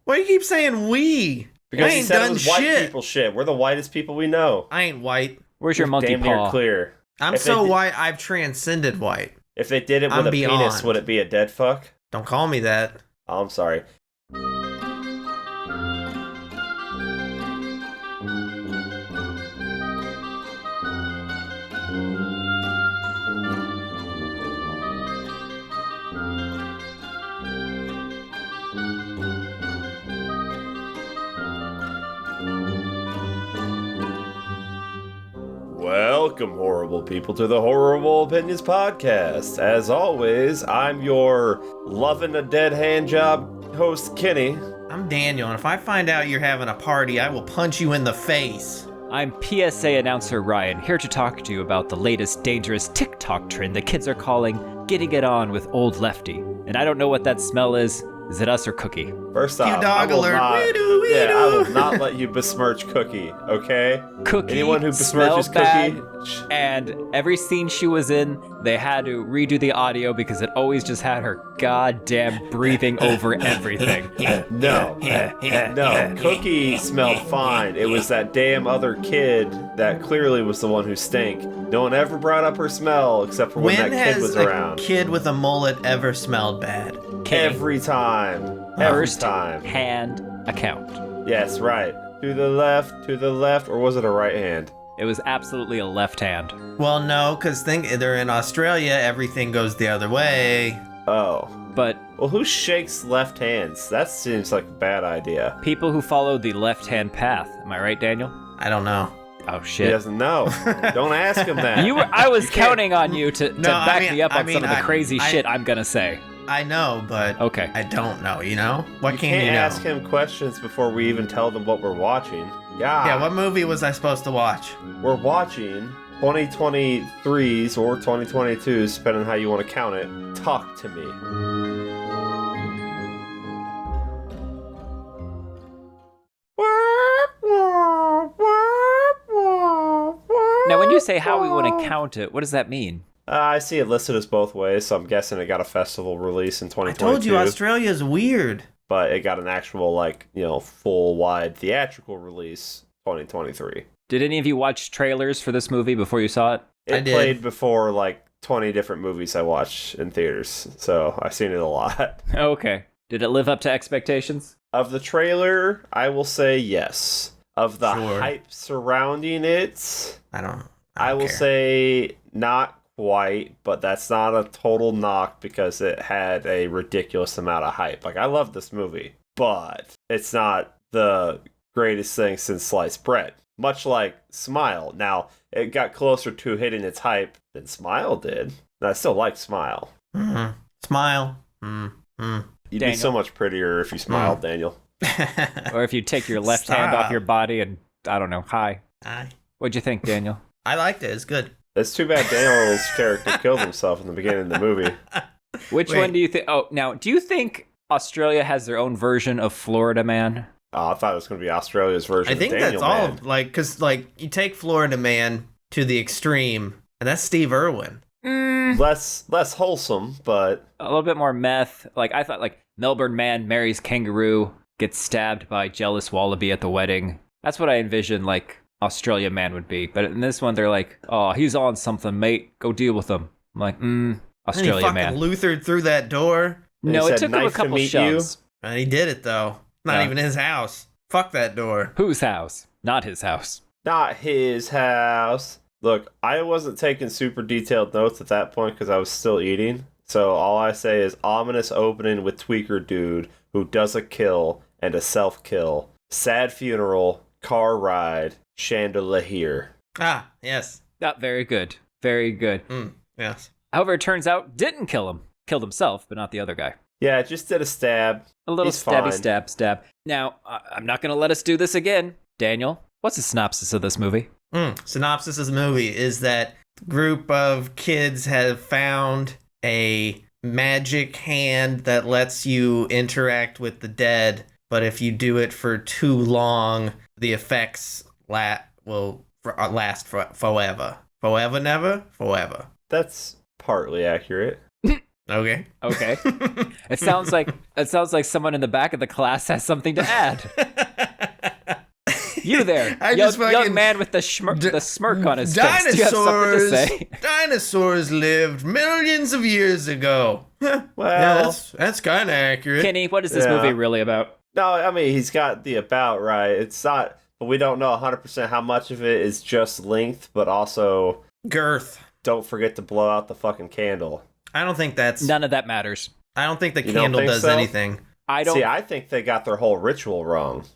Why do you keep saying we? Because I he ain't said done it was shit. white people shit. We're the whitest people we know. I ain't white. Where's your monkey Damn near paw? clear. I'm so white, I've transcended white. If they did it with I'm a beyond. penis, would it be a dead fuck? Don't call me that. Oh, I'm sorry. Welcome, horrible people, to the Horrorble Opinions podcast. As always, I'm your loving a dead hand job host, Kenny. I'm Daniel, and if I find out you're having a party, I will punch you in the face. I'm PSA announcer Ryan, here to talk to you about the latest dangerous TikTok trend the kids are calling getting it on with old lefty. And I don't know what that smell is. Is it us or Cookie? First off, dog alert. I will not let you besmirch Cookie, okay? Cookie Anyone who besmirches smelled bad, Cookie... and every scene she was in, they had to redo the audio because it always just had her goddamn breathing over everything. No. Cookie smelled fine. It was that damn other kid that clearly was the one who stank. No one ever brought up her smell except for when that kid was around. When has a kid with a mullet ever smelled bad? Every time. Every time. Hand account. Yes, right. To the left, or was it a right hand? It was absolutely a left hand. Well, no, because they're in Australia, everything goes the other way. Oh. But well, who shakes left hands? That seems like a bad idea. people who follow the left-hand path. Am I right, Daniel? I don't know. Oh, He shit. doesn't know. Don't ask him that. I was counting on you to back me up on some of the I crazy shit I'm gonna say. I know, but Okay. I don't know, you know? What You can can't you know? ask him questions before we even tell them what we're watching. Yeah, what movie was I supposed to watch? We're watching 2023's or 2022's, depending on how you want to count it. Talk to Me. Now, when you say how we want to count it, what does that mean? I see it listed as both ways, so I'm guessing it got a festival release in 2022. I told you Australia's weird. But it got an actual, full-wide theatrical release 2023. Did any of you watch trailers for this movie before you saw it? It I did. played before, 20 different movies I watched in theaters, so I've seen it a lot. Okay. Did it live up to expectations? Of the trailer, I will say yes. Of the Sure. hype surrounding it, I will care. say not quite, but that's not a total knock because it had a ridiculous amount of hype. I love this movie, but it's not the greatest thing since sliced bread. Much like Smile. Now, it got closer to hitting its hype than Smile did. And I still like Smile. Mm-hmm. Smile. Mm-hmm. You'd Daniel. be so much prettier if you smiled, Daniel. Or if you take your left hand off your body and, I don't know, hi. I What'd you think, Daniel? liked it. It's good. It's too bad Daniel's character killed himself in the beginning of the movie. Which Wait. one do you think? Oh, now, do you think Australia has their own version of Florida Man? Oh, I thought it was going to be Australia's version I think of Daniel that's all. Man. Because you take Florida Man to the extreme, and that's Steve Irwin. Less wholesome, but A little bit more meth. I thought, Melbourne Man marries kangaroo, gets stabbed by jealous wallaby at the wedding. That's what I envisioned, Australia Man would be. But in this one, they're like, oh, he's on something, mate. Go deal with him. I'm like, And he Australia fucking Man. luthered through that door. No, He it said, took him a "Nice to couple meet shoves. And he did it, though. Not Yeah. even his house. Fuck that door. Whose house? Not his house. not his house. Look, I wasn't taking super detailed notes at that point because I was still eating. So all I say is ominous opening with Tweaker Dude who does a kill and a self-kill. Sad funeral, car ride, chandelier. Ah, yes. Very good. Very good. Yes. However, it turns out didn't kill him. Killed himself, but not the other guy. Yeah, just did a stab. A little He's stabby fine. stab. Now, I'm not going to let us do this again. Daniel, what's the synopsis of this movie? Synopsis of the movie is that a group of kids have found a magic hand that lets you interact with the dead, but if you do it for too long, the effects will last forever. Forever, never, forever. That's partly accurate. Okay. Okay. It sounds like someone in the back of the class has something to add. You there, young man with the smirk on his face. Do you have something to say? Dinosaurs lived millions of years ago. Well, yeah, that's kind of accurate. Kenny, what is this movie really about? No, I mean, he's got the about right. It's not, but we don't know 100% how much of it is just length, but also girth. Don't forget to blow out the fucking candle. I don't think that's... None of that matters. I don't think the candle does anything. I think they got their whole ritual wrong.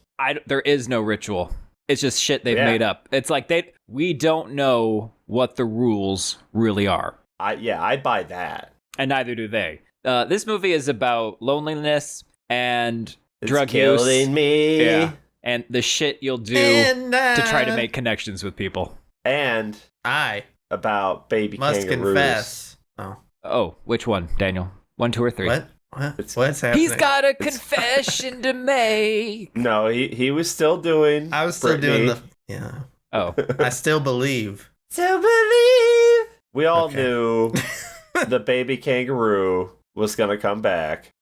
There is no ritual. It's just shit they've made up. It's like we don't know what the rules really are. I buy that. And neither do they. This movie is about loneliness and drug use. It's killing me. Yeah. And the shit you'll do to try to make connections with people. And about baby must kangaroos. Confess. Oh, which one, Daniel? 1, 2, or 3? What? What's happening? He's got a confession to make. No, he was still doing. I was still Brittany. doing the. Yeah. Oh. I still believe. Still believe. We all knew the baby kangaroo was gonna come back.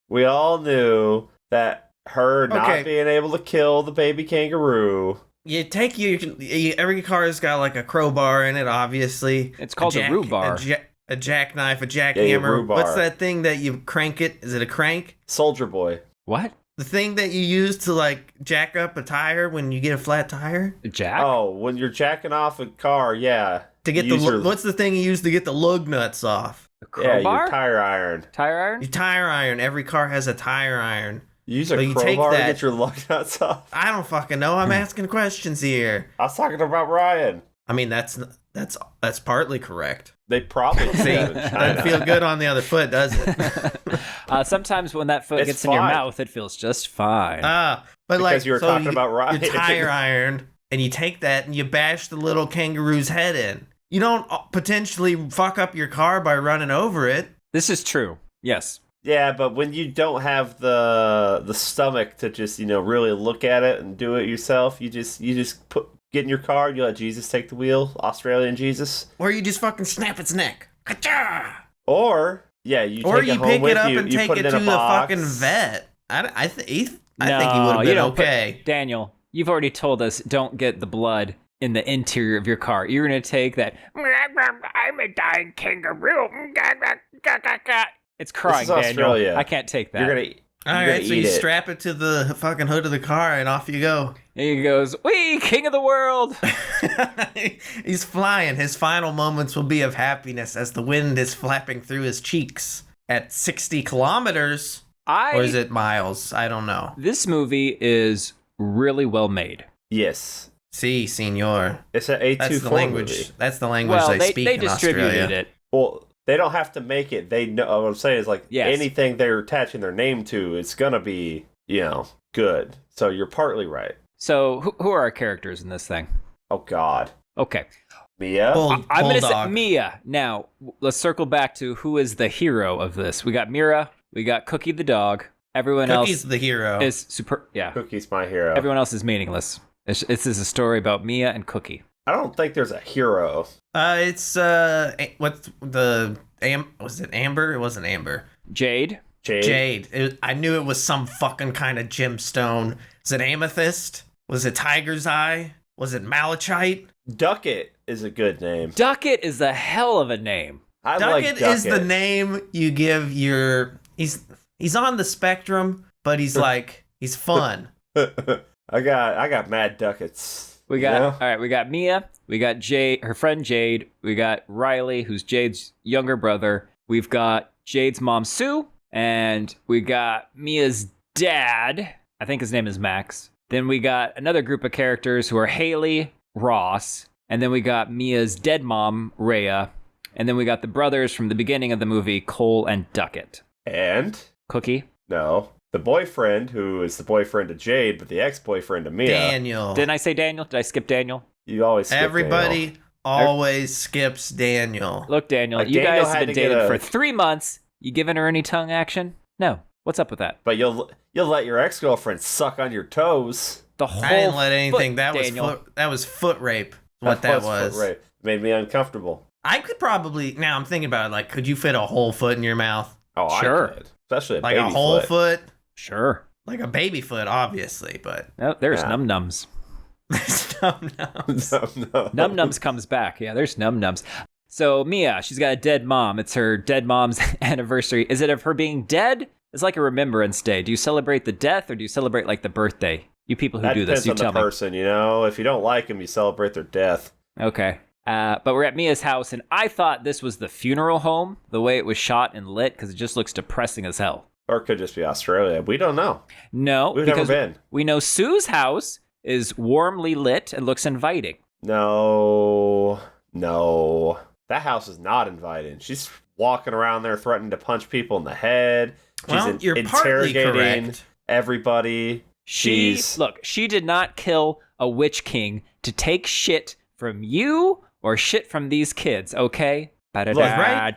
We all knew that her not being able to kill the baby kangaroo. You take every car's got like a crowbar in it, obviously. It's called a rhubar. A jackknife, a jackhammer. What's that thing that you crank it? Is it a crank? Soldier Boy. What? The thing that you use to like jack up a tire when you get a flat tire? A jack? Oh, when you're jacking off a car, yeah. To get what's the thing you use to get the lug nuts off? A crowbar? Yeah, your tire iron. Tire iron? Your tire iron. Every car has a tire iron. You use a crowbar to get your lug nuts off? I don't fucking know. I'm asking questions here. I was talking about Ryan. I mean, that's partly correct. They probably doesn't feel good on the other foot, does it? Sometimes when that foot gets in your mouth, it feels just fine. But because like you were talking about Ryan. Your tire iron, and you take that and you bash the little kangaroo's head in. You don't potentially fuck up your car by running over it. This is true. Yes. Yeah, but when you don't have the stomach to just really look at it and do it yourself, you just get in your car and you let Jesus take the wheel, Australian Jesus. Or you just fucking snap its neck. Ka-cha! Or you pick it up and take it to the fucking vet. I think he would have been okay. Daniel, you've already told us don't get the blood in the interior of your car. You're gonna take that. I'm a dying kangaroo. It's crying, Daniel. Australia. I can't take that. All right, so you strap it to the fucking hood of the car and off you go. And he goes, "Wee, king of the world!" He's flying. His final moments will be of happiness as the wind is flapping through his cheeks at 60 kilometers. Or is it miles? I don't know. This movie is really well made. Yes. Si, senor. It's an A24 That's the language. movie. That's the language they speak in Australia. They distributed it. Well, they don't have to make it. They know what I'm saying is anything they're attaching their name to, it's gonna be, good. So you're partly right. So who are our characters in this thing? Oh God. Okay. Mia. I'm gonna say Mia. Now let's circle back to who is the hero of this. We got Mira. We got Cookie the dog. Everyone Cookie's else the hero. Is super. Yeah. Cookie's my hero. Everyone else is meaningless. This is a story about Mia and Cookie. I don't think there's a hero. It's what's was it Amber? It wasn't Amber. Jade. I knew it was some fucking kind of gemstone. Is it amethyst? Was it tiger's eye? Was it malachite? Ducket is a good name. Ducket is a hell of a name. Ducket is the name you give your. He's on the spectrum, but he's fun. I got mad ducats. We got all right. We got Mia. We got Jade, her friend Jade. We got Riley, who's Jade's younger brother. We've got Jade's mom Sue, and we got Mia's dad. I think his name is Max. Then we got another group of characters who are Haley, Ross, and then we got Mia's dead mom Rhea, and then we got the brothers from the beginning of the movie, Cole and Ducket. And Cookie. No. The boyfriend, who is the boyfriend of Jade, but the ex-boyfriend of Mia. Daniel. Didn't I say Daniel? Did I skip Daniel? You always skip Everybody Daniel. always skips Daniel. Look, Daniel, you Daniel guys have been dating for 3 months. You giving her any tongue action? No. What's up with that? But you'll let your ex-girlfriend suck on your toes. The whole I didn't let anything. Foot, that was foot rape. What that was. Foot rape. Made me uncomfortable. I could probably, now I'm thinking about it, like, could you fit a whole foot in your mouth? Oh, Sure. I could. Especially a Like baby a whole foot? Sure. Like a baby foot, obviously, but Oh, there's Yeah. Num Nums. there's no. No. Num Nums comes back. Yeah, there's Num Nums. So Mia, she's got a dead mom. It's her dead mom's anniversary. Is it of her being dead? It's like a remembrance day. Do you celebrate the death or do you celebrate like the birthday? You people who That do this, depends you on tell the me. person, you know? If you don't like them, you celebrate their death. Okay. But we're at Mia's house, and I thought this was the funeral home, the way it was shot and lit, because it just looks depressing as hell. Or it could just be Australia. We don't know. No, We've never because been. we know Sue's house is warmly lit and looks inviting. No. That house is not inviting. She's walking around there threatening to punch people in the head. She's Well, you're partly interrogating correct. everybody. She did not kill a witch king to take shit from you or shit from these kids, okay? Look, right?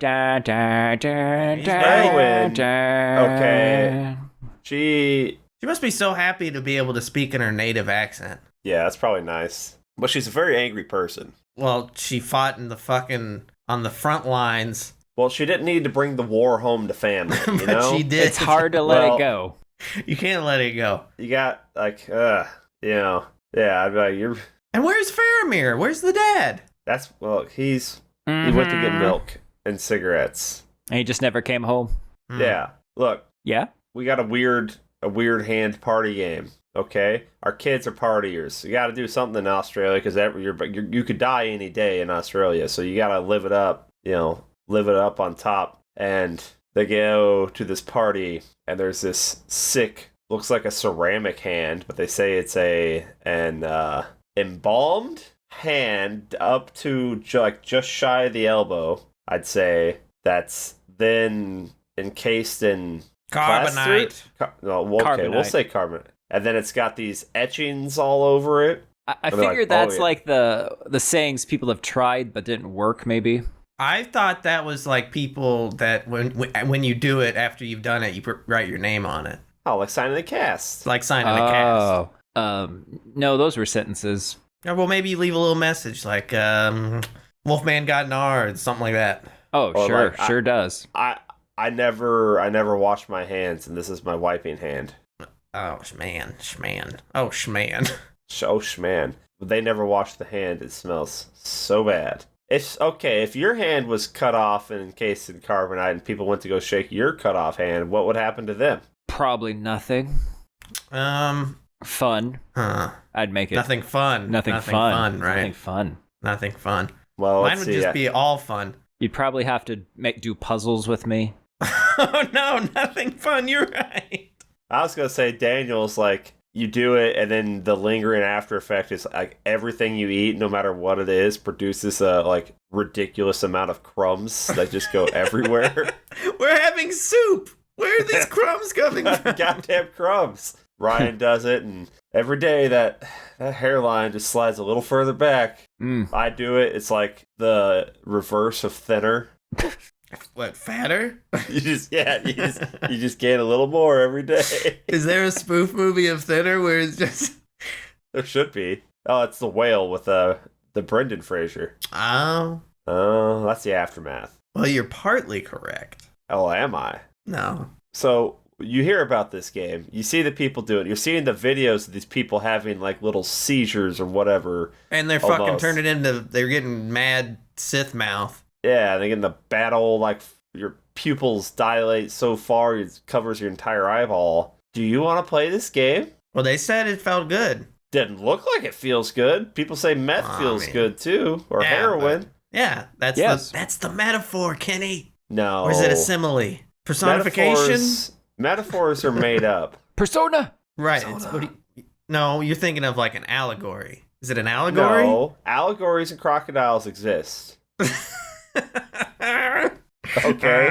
Okay. She She must be so happy to be able to speak in her native accent. Yeah, that's probably nice. But she's a very angry person. Well, she fought in the fucking on the front lines. Well, she didn't need to bring the war home to family, you But know? she did. It's hard to let it go. You can't let it go. You got, like, you know. Yeah, I'd be like, you're... And where's Faramir? Where's the dad? That's, well, he went to get milk and cigarettes. And he just never came home. Hmm. Yeah. Look, Yeah? we got a weird hand party game, okay? Our kids are partiers. You got to do something in Australia because you could die any day in Australia, so you got to live it up, you know, live it up on top. And they go to this party, and there's this sick, looks like a ceramic hand, but they say it's an embalmed hand up to just shy of the elbow, I'd say, that's then encased in Carbonite. we'll Carbonite. say carbonite. And then it's got these etchings all over it. I And they're figured like, oh, that's yeah. like the sayings people have tried but didn't work, maybe. I thought that was like people that when you do it after you've done it, you write your name on it, Oh, like signing the cast. like signing a cast. No, those were sentences. Or, well, maybe you leave a little message like Wolfman got nards, something like that. Oh, Or sure, like, sure does. I never wash my hands, and this is my wiping hand. Oh, schman. Oh, schman. Oh, schman. But they never wash the hand. It smells so bad. If your hand was cut off and encased in carbonite and people went to go shake your cut off hand, what would happen to them? Probably nothing. Fun. Huh. I'd make it. Nothing fun. Nothing fun. right? Nothing fun. Nothing fun. Well, Mine let's would see. just be all fun. You'd probably have to do puzzles with me. Oh, no, nothing fun. You're right. I was going to say, Daniel's like, you do it, and then the lingering after effect is like everything you eat, no matter what it is, produces a like ridiculous amount of crumbs that just go everywhere. We're having soup. Where are these crumbs coming from? Goddamn crumbs. Ryan does it, and every day that hairline just slides a little further back. I do it. It's like the reverse of thinner. What, fatter? You just gain a little more every day. Is there a spoof movie of Thinner where it's just... There should be. Oh, it's the whale with the Brendan Fraser. Oh. Oh, that's the aftermath. Well, you're partly correct. Oh, am I? No. So you hear about this game. You see the people do it. You're seeing the videos of these people having like little seizures or whatever. And they're Almost. fucking turning into... They're getting mad Sith mouth. Yeah, they get in the battle, like your pupils dilate so far it covers your entire eyeball. Do you want to play this game? Well, they said it felt good. Didn't look like it feels good. People say meth feels good too, or Yeah, heroin. Yeah, that's the metaphor, Kenny. No. Or is it a simile? Personification? Metaphors are made up. Persona. Right. No, you're thinking of like an allegory. Is it an allegory? No, allegories and crocodiles exist. Okay.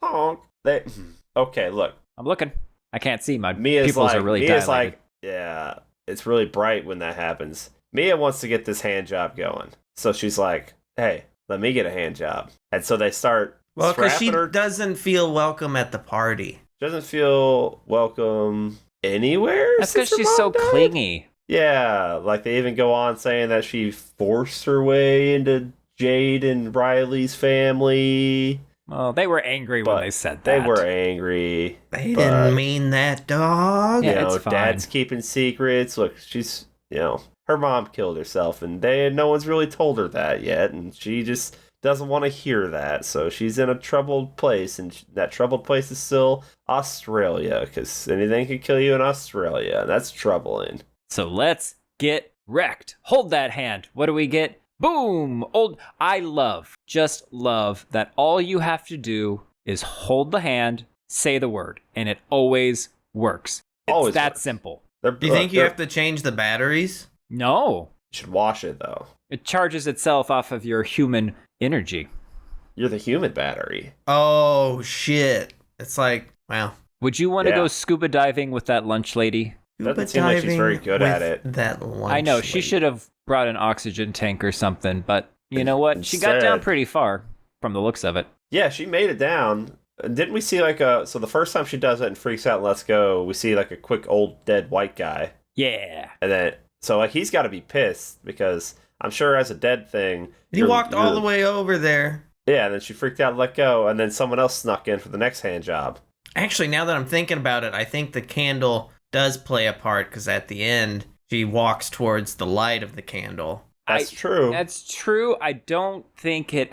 Honk. Okay, look. I'm looking. I can't see. My Mia's pupils like, are really Mia's dilated. like, yeah, it's really bright when that happens. Mia wants to get this hand job going. So she's like, hey, let me get a hand job. And so they start Well, because she strapping her. doesn't feel welcome at the party. Doesn't feel welcome anywhere. That's because since her she's so mom died? clingy. Yeah, like they even go on saying that she forced her way into Jade and Riley's family. Well, they were angry when But they said they that. were angry. They but, didn't mean that, dog. Yeah, you know, it's fine. Dad's keeping secrets. Look, she's, her mom killed herself, and no one's really told her that yet, and she just doesn't want to hear that. So she's in a troubled place, and that troubled place is still Australia, because anything can kill you in Australia, and that's troubling. So let's get wrecked. Hold that hand. What do we get? Boom! Just love that all you have to do is hold the hand, say the word, and it always works. It's Always that works. simple. Do you think you have to change the batteries? No. You should wash it, though. It charges itself off of your human energy. You're the human battery. Oh, shit. It's like, wow. Would you want to Yeah. go scuba diving with that lunch lady? Doesn't seem like she's very good at it. That lunch I know, she lady. should have brought an oxygen tank or something, but you know what? She got down Instead- pretty far from the looks of it. Yeah, she made it down. Didn't we see so the first time she does it and freaks out and lets go, we see like a quick old dead white guy. Yeah. And then, so like he's got to be pissed because I'm sure as a dead thing. He walked all the way over there. Yeah, and then she freaked out and let go, and then someone else snuck in for the next hand job. Actually, now that I'm thinking about it, I think the candle does play a part because at the end, she walks towards the light of the candle. That's true. That's true. I don't think it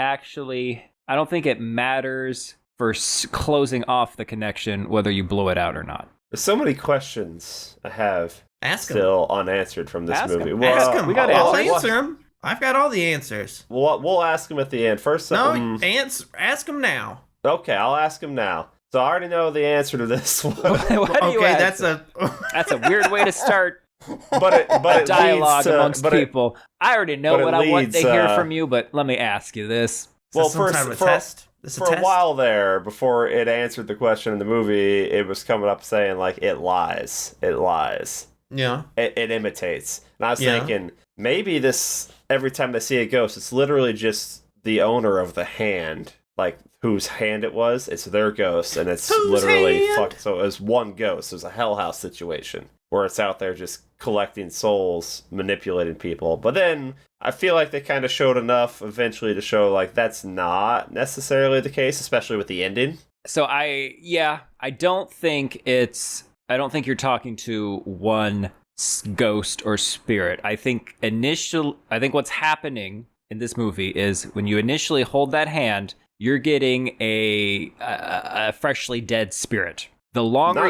matters for closing off the connection whether you blow it out or not. There's so many questions I have Ask him. still unanswered from this Ask movie. him. Well, Ask him. we got I'll answers. answer him. I've got all the answers. We'll ask him at the end. First, No, ask him now. okay, I'll ask him now. So I already know the answer to this one. Why do you Okay, ask? That's a weird way to start but it dialogue leads to, amongst people. I already know but it what I want to leads, hear from you, but let me ask you this. Well, some first, type of for, test. This for a while there, before it answered the question in the movie, it was coming up saying like it lies, Yeah. it imitates. And I was Yeah. thinking maybe this every time they see a ghost, it's literally just the owner of the hand, like whose hand it was. It's their ghost, and it's Whose literally hand? So it was one ghost. It was a Hell House situation where it's out there just collecting souls, manipulating people. But then I feel like they kind of showed enough eventually to show like that's not necessarily the case, especially with the ending. So I don't think you're talking to one ghost or spirit. I think what's happening in this movie is when you initially hold that hand, you're getting a freshly dead spirit. The longer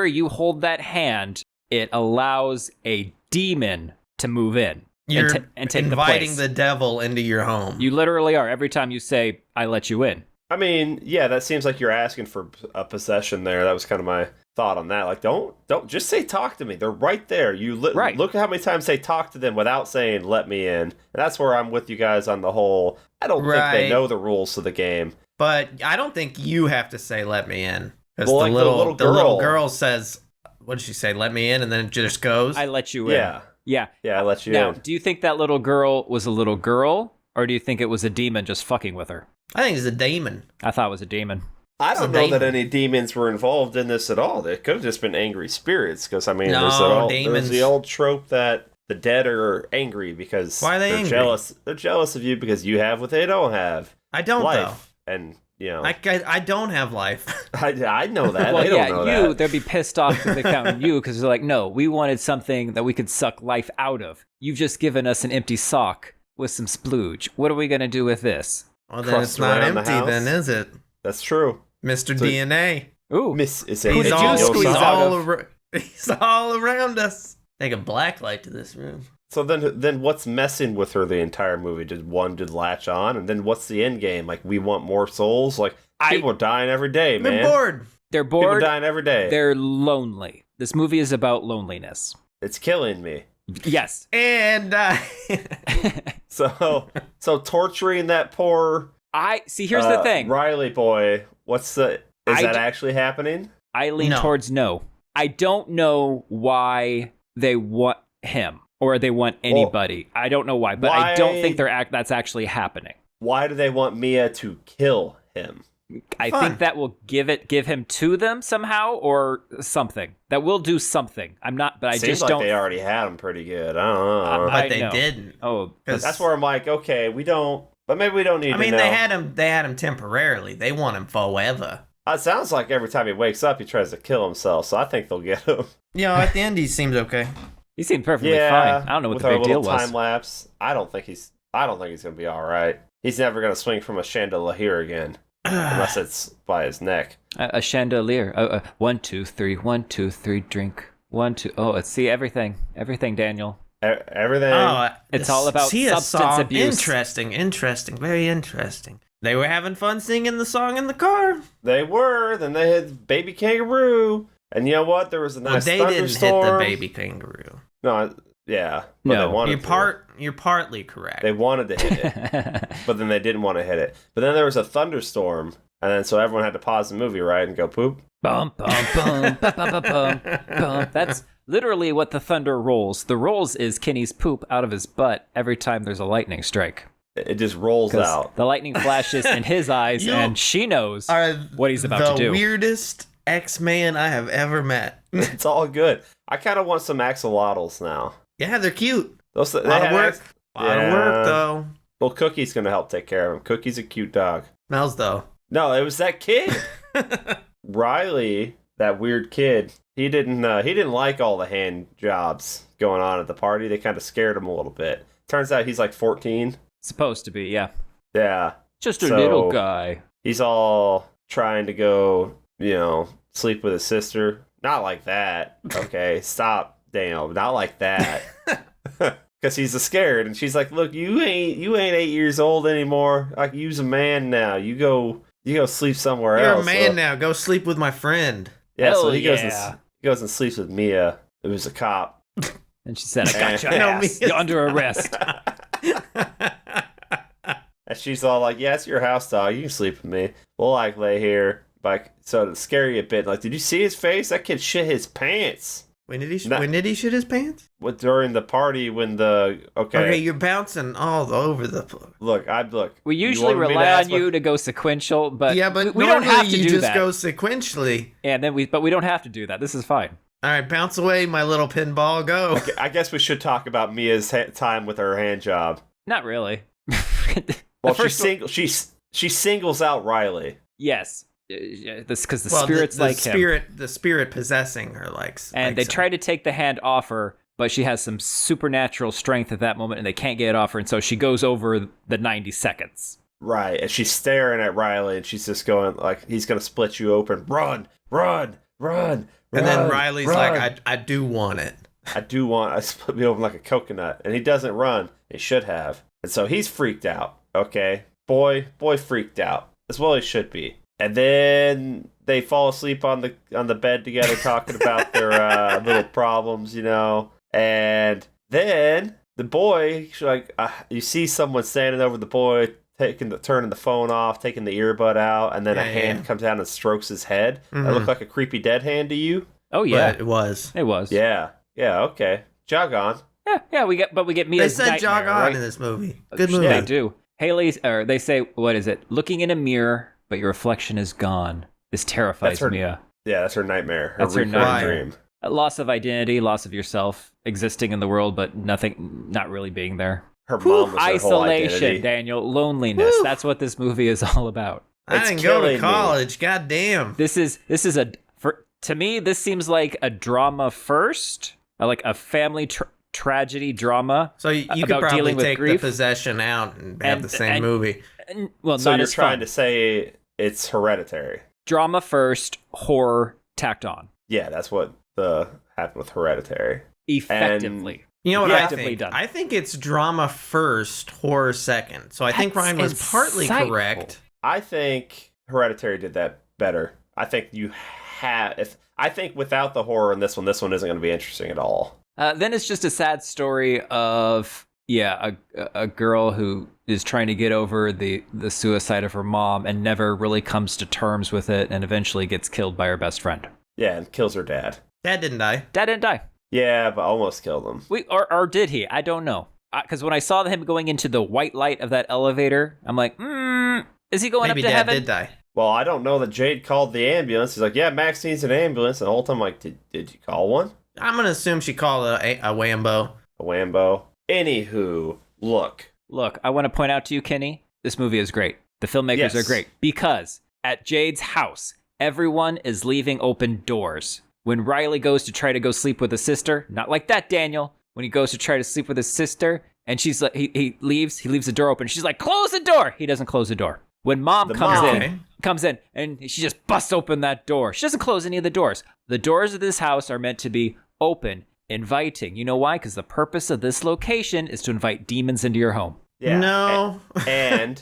you hold that hand, it allows a demon to move in. You're and take inviting the place. the devil into your home. You literally are every time you say, "I let you in." I mean, yeah, that seems like you're asking for a possession there. That was kind of my thought on that. Like, don't just say talk to me. They're right there. Right. Look at how many times they talk to them without saying let me in. And that's where I'm with you guys on the whole. I don't think they Right. know the rules of the game. But I don't think you have to say "let me in" because Well, the, like the little, little the little girl. girl says, "What did she say? Let me in," and then it just goes. I let you in. Yeah, Yeah. I let you Now, in. do you think that little girl was a little girl, or do you think it was a demon just fucking with her? I think it's a demon. I thought it was a demon. I It's don't a know that demon. any demons were involved in this at all. They could have just been angry spirits. Because I mean, No, there's demons. the old trope that the dead are angry because Why are they they're angry? jealous. They're jealous of you because you have what they don't have. I don't Life. And you know, I don't have life. I know that. Well, they don't yeah, know you, that. they'd be pissed off if they found you because they're like, no, we wanted something that we could suck life out of. You've just given us an empty sock with some splooge. What are we going to do with this? Well, then Crust it's not around the empty, house? then, is it, That's true. Mr. So- DNA? Ooh. Miss is Who He's did all, you squeeze he's out all of? he's all around us. Take a black light to this room. So then what's messing with her the entire movie? Did one latch on, and then what's the end game? Like we want more souls. Like people are dying every day, They're man. bored. They're People bored. dying every day. They're lonely. This movie is about loneliness. It's killing me. Yes. And So torturing that poor Here's the thing. Riley boy. Is I that d- actually happening? I lean No. towards no. I don't know why they want him or they want anybody. I don't know why, but I don't think that's actually happening. Why do they want Mia to kill him? I Fun. think that will give him to them somehow or something. That will do something. I'm not, but I Seems just like don't. they already had him pretty good. I don't know. But I they know. didn't. Oh, That's where I'm like, okay, we don't. But maybe we don't need I mean, to know. they had him temporarily. They want him forever. It sounds like every time he wakes up, he tries to kill himself. So I think they'll get him. You know, at the end he seems okay. he seemed perfectly Yeah, fine. I don't know what with the our big deal little was. time lapse. I don't think he's gonna be all right. He's never gonna swing from a chandelier again, unless it's by his neck. A chandelier. 1, 2, 3. 1, 2, 3. Drink. 1, 2. Oh, let's see everything. Everything, Daniel. Everything. It's all about substance abuse. Interesting, very interesting. They were having fun singing the song in the car. They were. Then they had baby kangaroo, and you know what? There was a nice They didn't hit thunderstorm. the baby kangaroo. No, yeah. But No. they wanted You're partly correct. They wanted to hit it, but then they didn't want to hit it. But then there was a thunderstorm, and then so everyone had to pause the movie, right, and go poop. Bum, bum, bum, bum, bum, bum, bum. That's literally what the thunder rolls. The rolls is Kenny's poop out of his butt every time there's a lightning strike. It just rolls 'Cause out. the lightning flashes in his eyes, You and she knows Are what he's about to do. The weirdest X-Man I have ever met. It's all good. I kind of want some axolotls now. Yeah, they're cute. Those they A lot of had work. A lot of work, though. Well, Cookie's gonna help take care of him. Cookie's a cute dog. Smells, though. No, it was that kid, Riley, that weird kid. He didn't like all the hand jobs going on at the party. They kind of scared him a little bit. Turns out he's like 14. Supposed to be, yeah. Yeah. Just a So- little guy. He's all trying to go, sleep with his sister. Not like that. Okay, stop, Daniel. Not like that. Because he's scared, and she's like, "Look, you ain't 8 years old anymore. Like, you's a man now. You go sleep somewhere You're else." a man So- now. Go sleep with my friend. Yeah, so Hell he yeah. goes and sleeps with Mia, who's a cop. And she said, I got your I know ass. me. You're under arrest. And she's all like, "Yeah, it's your house, dog. You can sleep with me. We'll like lay here." Like, so to scare you a bit, like, did you see his face? That kid shit his pants. When did he shit his pants? During the party when the Okay, you're bouncing all over the place. look. We you usually wanted me to rely ask on you to go sequential, but Yeah, but we don't have to you do just that. go sequentially. And then we don't have to do that. This is fine. All right, bounce away, my little pinball. Go. I guess we should talk about Mia's time with her hand job. Not really. Well, she singles out Riley. Yes. This because the spirit's the like him. The spirit possessing her, And they try to take the hand off her, but she has some supernatural strength at that moment, and they can't get it off her, and so she goes over the 90 seconds. Right, and she's staring at Riley, and she's just going like, "He's gonna split you open. Run, run, run." And then run, Riley's run. like, I do want it. I split me open like a coconut. And he doesn't run. He should have. And so he's freaked out. Okay. Boy freaked out. As well he should be. And then they fall asleep on the bed together talking about their little problems, And then the boy, you see someone standing over the boy, turning the phone off, taking the earbud out, and then a hand comes down and strokes his head. Mhm. That looked like a creepy dead hand to you? Oh yeah, But it was. it was. Yeah, okay. Jog on. Yeah. We get They Mia's said nightmare, jog on right? in this movie. Good Yeah, movie. they do. They say, what is it? Looking in a mirror, but your reflection is gone. This terrifies Mia. Yeah, that's her nightmare. That's her recurring nightmare. dream. A loss of identity, loss of yourself, existing in the world, but not really being there. Her mom was her whole Isolation, identity. Daniel, loneliness. Woo. That's what this movie is all about. I It's didn't go killing to me. college. God damn. This is to me, this seems like a drama first, like a family tragedy drama. So you could about probably dealing with take the grief. possession out and have the same And- movie. Well, So not you're as trying fun. to say it's hereditary. Drama first, horror tacked on. Yeah, that's what happened with Hereditary. Effectively. You know what Yeah. I Effectively think? done. I think it's drama first, horror second. So I think That's Ryan was partly insightful. correct. I think Hereditary did that better. I think I think without the horror in this one isn't going to be interesting at all. Then it's just a sad story of a girl who is trying to get over the suicide of her mom and never really comes to terms with it, and eventually gets killed by her best friend. Yeah, and kills her dad. Dad didn't die. Dad didn't die. Yeah, but almost killed him. Or did he? I don't know. Because when I saw him going into the white light of that elevator, I'm like, is he going Maybe up to Dad heaven? did die. well, I don't know that Jade called the ambulance. He's like, yeah, Max needs an ambulance. And the whole time I'm like, did you call one? I'm going to assume she called a Wambo. A Wambo. Anywho, look. Look, I want to point out to you, Kenny, this movie is great. The filmmakers are great because at Jade's house, everyone is leaving open doors. When Riley goes to try to go sleep with his sister, not like that, Daniel. When he goes to try to sleep with his sister, and she's like, he leaves the door open. She's like, close the door. He doesn't close the door. When mom comes in, and she just busts open that door. She doesn't close any of the doors. The doors of this house are meant to be open, inviting. You know why? Because the purpose of this location is to invite demons into your home. Yeah. No. And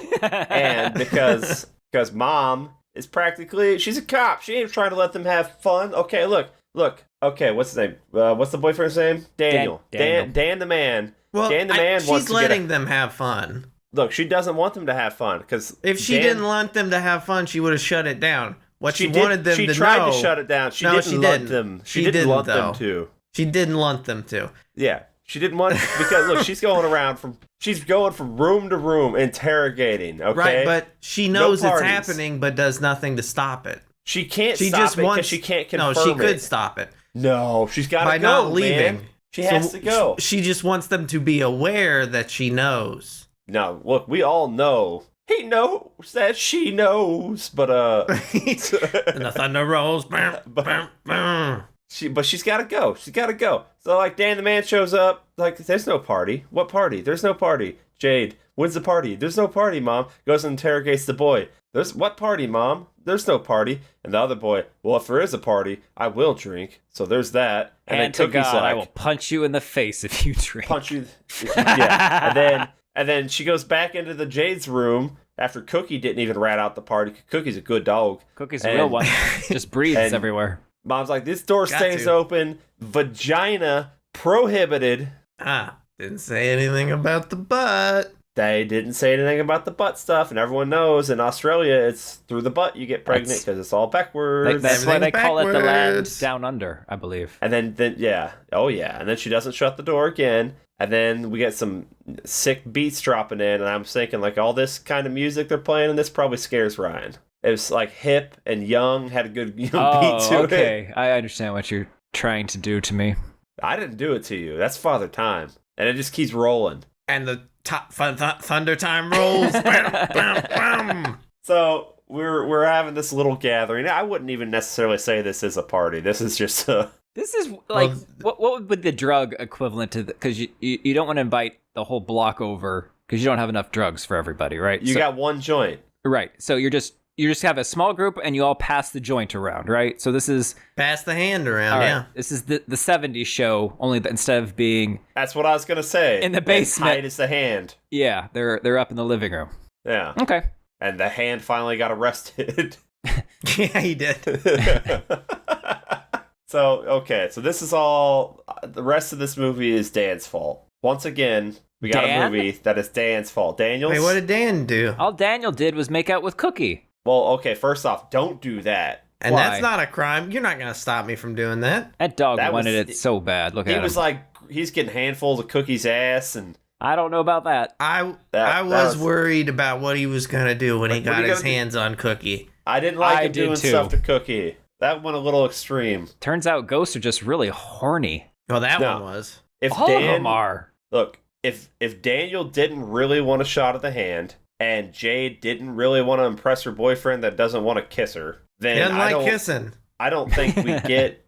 because mom is practically, she's a cop. She ain't trying to let them have fun. Okay, look. Okay, what's his name? What's the boyfriend's name? Daniel. Dan the man. Well, Dan the man wants she's to letting them have fun. Look, she doesn't want them to have fun because if she didn't want them to have fun, she would have shut it down. What she wanted them to know. She tried to shut it down. She didn't want them. She didn't want them to. She didn't want them to. Yeah, she didn't want because look, she's going from room to room interrogating. Okay, right, but she knows it's happening, but does nothing to stop it. She can't stop it because she can't confirm it. No, she could stop it. No, she's got to go, by not leaving. Man. She has to go. She just wants them to be aware that she knows. No, look, we all know. He knows that she knows, but and the thunder rolls. But she's got to go. She's got to go. So like Dan the man shows up. Like there's no party. What party? There's no party. Jade, when's the party? There's no party, Mom. Goes and interrogates the boy. There's what party, Mom? There's no party. And the other boy, well, if there is a party, I will drink. So there's that. And then to God, I will punch you in the face if you drink. Punch you. Yeah. And then she goes back into the Jade's room after Cookie didn't even rat out the party. Cookie's a good dog. Cookie's a real one. Just breathes everywhere. Mom's like, this door stays open. Vagina prohibited. Didn't say anything about the butt. They didn't say anything about the butt stuff, and everyone knows in Australia it's through the butt you get pregnant because it's all backwards. That's why they call it the land down under, I believe. And then yeah. Oh, yeah. And then she doesn't shut the door again. And then we get some sick beats dropping in, and I'm thinking, like, all this kind of music they're playing, and this probably scares Ryan. It was, like, hip and young, had a good beat to it. Okay. I understand what you're trying to do to me. I didn't do it to you. That's Father Time. And it just keeps rolling. And the thunder time rolls. Bam, bam, bam. So we're having this little gathering. I wouldn't even necessarily say this is a party. This is just a... This is like, what would be the drug equivalent to, because you don't want to invite the whole block over because you don't have enough drugs for everybody, right? You got one joint. Right. So you just have a small group and you all pass the joint around, right? So this is... Pass the hand around, yeah. This is the 70s show, only that instead of being... That's what I was going to say. In the basement. Tight as the hand. Yeah, they're up in the living room. Yeah. Okay. And the hand finally got arrested. Yeah, he did. So this is all... The rest of this movie is Dan's fault. Once again, we got a movie that is Dan's fault. Daniel's... Wait, what did Dan do? All Daniel did was make out with Cookie. Well, okay, first off, don't do that. And that's not a crime. You're not going to stop me from doing that. That dog wanted it so bad. Look at him. He was like, he's getting handfuls of Cookie's ass, and... I don't know about that. I was worried about what he was going to do when he got his hands on Cookie. I didn't like him doing stuff to Cookie. That went a little extreme. Turns out ghosts are just really horny. Well, that one was. All of them are. Look, if Daniel didn't really want a shot at the hand, and Jade didn't really want to impress her boyfriend that doesn't want to kiss her, then he doesn't like kissing. I don't think we get...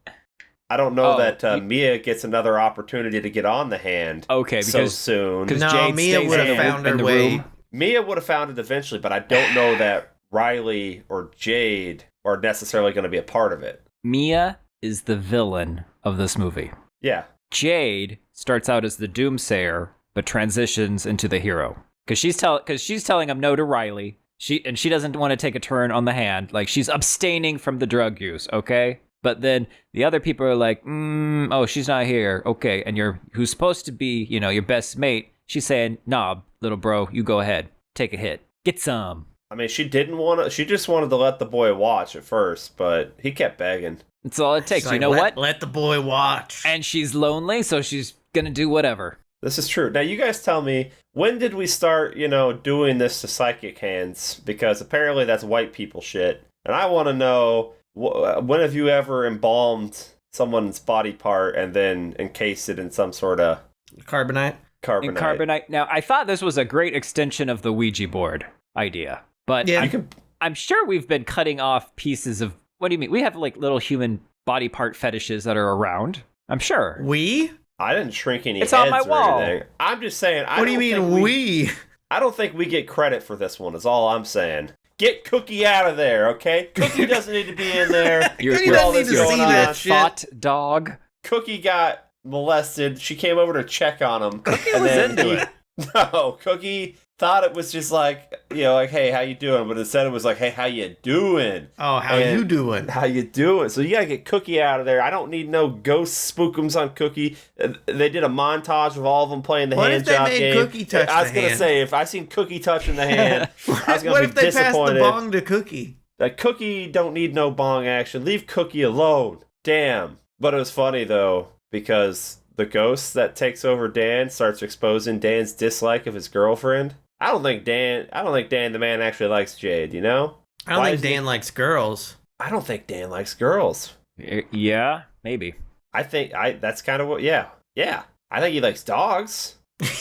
I don't know that Mia gets another opportunity to get on the hand so soon. No, Mia would have found her way. Mia would have found it eventually, but I don't know that Riley or Jade are necessarily going to be a part of it. Mia is the villain of this movie. Yeah. Jade starts out as the doomsayer, but transitions into the hero. Because she's telling him no to Riley. She doesn't want to take a turn on the hand. Like, she's abstaining from the drug use, okay? But then the other people are like, oh, she's not here. Okay. And who's supposed to be, your best mate, she's saying, nah, little bro, you go ahead. Take a hit. Get some. I mean, she just wanted to let the boy watch at first, but he kept begging. That's all it takes. What? Let the boy watch. And she's lonely, so she's going to do whatever. This is true. Now, you guys tell me, when did we start, doing this to psychic hands? Because apparently that's white people shit. And I want to know, when have you ever embalmed someone's body part and then encased it in some sort of... Carbonite? Carbonite. Now, I thought this was a great extension of the Ouija board idea. But Yeah. I'm sure we've been cutting off pieces of... What do you mean? We have like little human body part fetishes that are around. I'm sure. We? I didn't shrink any It's heads on my or wall. anything. I'm just saying... What do you mean we? I don't think we get credit for this one, is all I'm saying. Get Cookie out of there, okay? Cookie doesn't need to be in there. Cookie With all doesn't need this to going see on. that shit. Thought dog. Cookie got molested. She came over to check on him. Cookie and was then into it. No, Cookie thought it was just like, like, hey, how you doing? But instead it was like, hey, how you doing? Oh, how And you doing? How you doing? So you gotta get Cookie out of there. I don't need no ghost spookums on Cookie. They did a montage of all of them playing the What hand if they job made game. Cookie touch I was the gonna hand? say, if I seen Cookie touching the hand, I was gonna What be if they passed the disappointed. bong to Cookie? Like, Cookie don't need no bong action. Leave Cookie alone. Damn. But it was funny, though, because the ghost that takes over Dan starts exposing Dan's dislike of his girlfriend. I don't think Dan the man actually likes Jade, you know? I don't Why think is he- Dan likes girls. I don't think Dan likes girls. Yeah, maybe. I think that's kind of what, yeah. I think he likes dogs.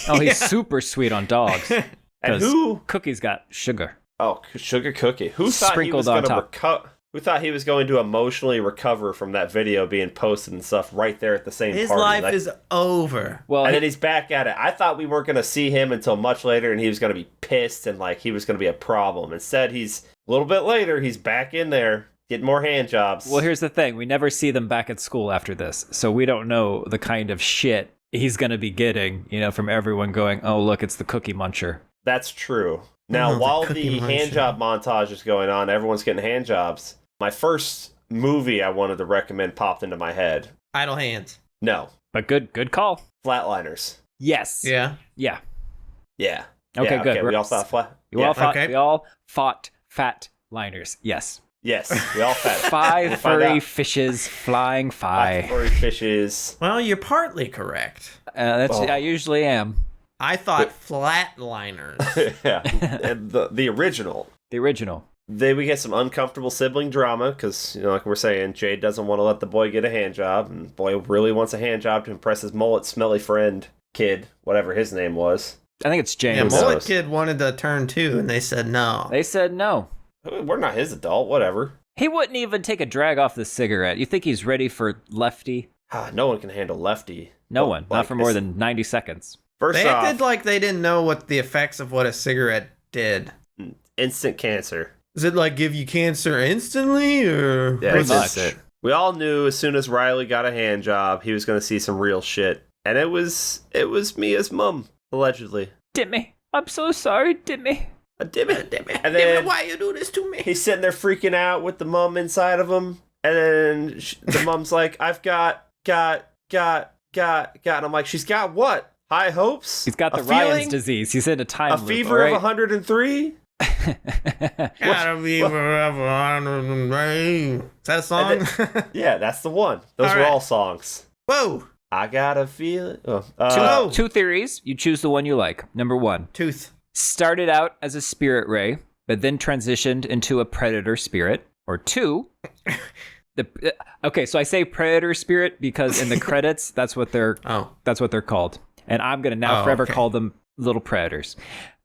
Oh, he's Yeah. super sweet on dogs. And 'Cause who? Cookie's got sugar. Oh, Sugar Cookie. Who thought Sprinkled he was on going top. to Who thought he was going to emotionally recover from that video being posted and stuff right there at the same His party? life Like, is over. Well, and then he's back at it. I thought we weren't going to see him until much later, and he was going to be pissed and like he was going to be a problem. Instead, he's a little bit later. He's back in there getting more hand jobs. well, here's the thing. We never see them back at school after this. So we don't know the kind of shit he's going to be getting, from everyone going, oh, look, it's the Cookie Muncher. That's true. Now, Oh, the while Cookie the hand Muncher. job montage is going on, everyone's getting hand jobs. My first movie I wanted to recommend popped into my head. Idle hands. No, But good call. Flatliners. Yes. Yeah. Yeah. Yeah. Okay, Yeah, good. Okay, we all thought flat. We Yeah. all fought fat liners. Yes. Yes, we all fat. Five We'll find furry out. fishes flying Five fi. furry fishes. Well, you're partly correct. That's Oh. I usually am. I thought flatliners. Yeah, and the original. The original. We get some uncomfortable sibling drama because, like we're saying, Jade doesn't want to let the boy get a hand job, and boy really wants a hand job to impress his mullet smelly friend, kid, whatever his name was. I think it's Yeah, James. Who Mullet knows? Kid wanted to turn 2, and they said no. They said no. We're not his adult, whatever. He wouldn't even take a drag off the cigarette. You think he's ready for Lefty? No one can handle Lefty. No Well, one. like, Not for more it's- than 90 seconds. First They off, acted like they didn't know what the effects of what a cigarette did. instant cancer. Does it like give you cancer instantly, or Yeah, Pretty it's much. instant. We all knew as soon as Riley got a hand job, he was going to see some real shit, and it was Mia's mum, allegedly. Dimmy. I'm so sorry, Dimmy. Damn it. And Damn then it, why you do this to me? he's sitting there freaking out with the mum inside of him, and then the mum's like, "I've got," and I'm like, "She's got what? High hopes? He's got A the Ryan's feeling? disease. He's in a time A loop. fever all of right? 103?" Gotta be forever on the rain. Is that a song? Yeah, that's the one. Those All were right. all songs. Whoa, I gotta feel it. Whoa. Two theories. You choose the one you like. Number one, tooth. started out as a spirit ray, but then transitioned into a predator spirit. Or two, okay, so I say predator spirit because in the credits, that's what they're called, and I'm gonna now forever okay. call them little predators.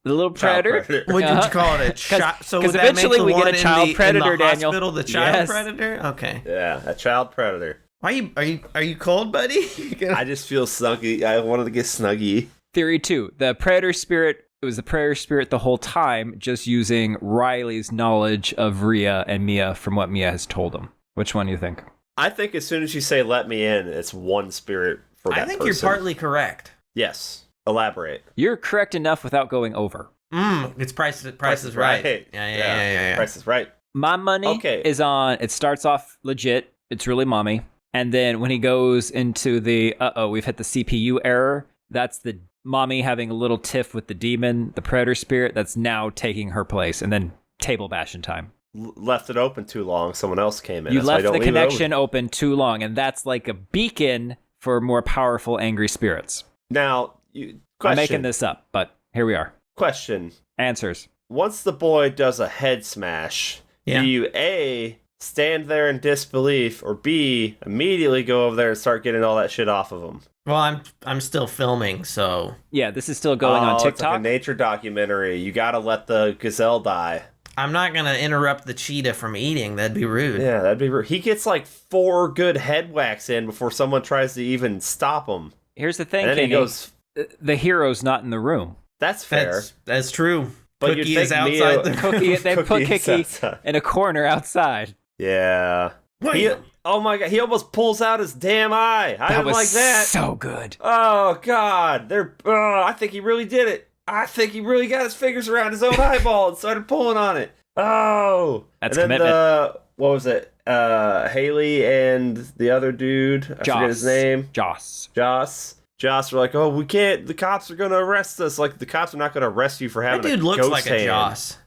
The little Child predator. What did Uh-huh. you call it? So 'cause would that make eventually the we get one a child in predator, in the Daniel. hospital, the child Yes. predator? Okay. Yeah, a child predator. Why are you cold, buddy? I just feel snuggy. I wanted to get snuggy. Theory two: the predator spirit. It was the predator spirit the whole time, just using Riley's knowledge of Rhea and Mia from what Mia has told him. Which one do you think? I think as soon as you say "let me in," it's one spirit for that I think person. you're partly correct. Yes. Elaborate. You're correct enough without going over. It's Price is Right. Yeah. Price is right. My money Okay. is on. It starts off legit. It's really mommy. And then when he goes into the, we've hit the CPU error, that's the mommy having a little tiff with the demon, the predator spirit, that's now taking her place. And then table bashing time. Left it open too long. Someone else came in. You That's why left don't the leave it connection open too long. And that's like a beacon for more powerful angry spirits. Now, I'm making this up, but here we are. Question. Answers. Once the boy does a head smash, do you A, stand there in disbelief, or B, immediately go over there and start getting all that shit off of him? Well, I'm still filming, so... Yeah, this is still going on TikTok. It's like a nature documentary. You gotta let the gazelle die. I'm not gonna interrupt the cheetah from eating. That'd be rude. Yeah, that'd be rude. He gets like 4 good head whacks in before someone tries to even stop him. Here's the thing, and then Kenny. he goes... The hero's not in the room. That's fair. That's true. But Cookie is outside the Cookie. They put Cookie in a corner outside. Yeah. Oh my god, he almost pulls out his damn eye. I didn't like that. So good. Oh god, I think he really did it. I think he really got his fingers around his own eyeball and started pulling on it. Oh, that's and then commitment. What was it? Haley and the other dude. I forget his name. Joss were like, oh, we can't. The cops are gonna arrest us. Like the cops are not gonna arrest you for having that dude a looks ghost like hand. a Joss.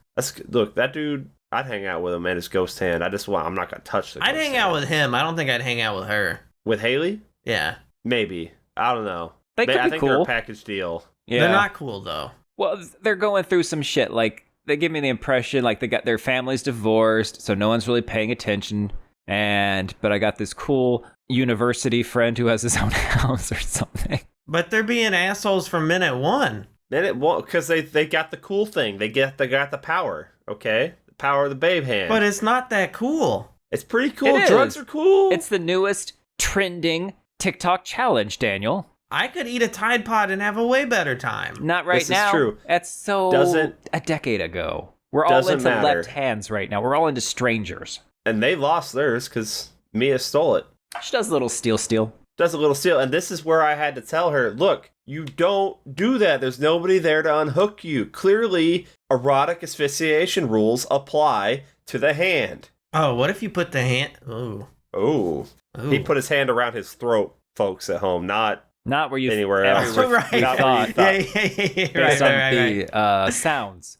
Look, that dude. I'd hang out with him and his ghost hand. I'm not gonna touch the. I'd hang out with him. I don't think I'd hang out with her. With Haley? Yeah. Maybe. I don't know. I think they're a package deal. Yeah. They're not cool though. Well, they're going through some shit. Like they give me the impression like they got their families divorced, so no one's really paying attention. But I got this cool university friend who has his own house or something. But they're being assholes from minute one. Because they got the cool thing. They got the power. Okay, the power of the babe hand. But it's not that cool. It's pretty cool. Drugs are cool. It's the newest trending TikTok challenge, Daniel. I could eat a Tide Pod and have a way better time. Not right now. This is true. That's a decade ago. We're all into left hands right now. We're all into strangers. And they lost theirs because Mia stole it. She does a little steal. Does a little steal. And this is where I had to tell her, look, you don't do that. There's nobody there to unhook you. Clearly, erotic asphyxiation rules apply to the hand. Oh, what if you put the hand... Ooh. He put his hand around his throat, folks at home, not where you anywhere else. Right. Not where you thought. Right. The sounds,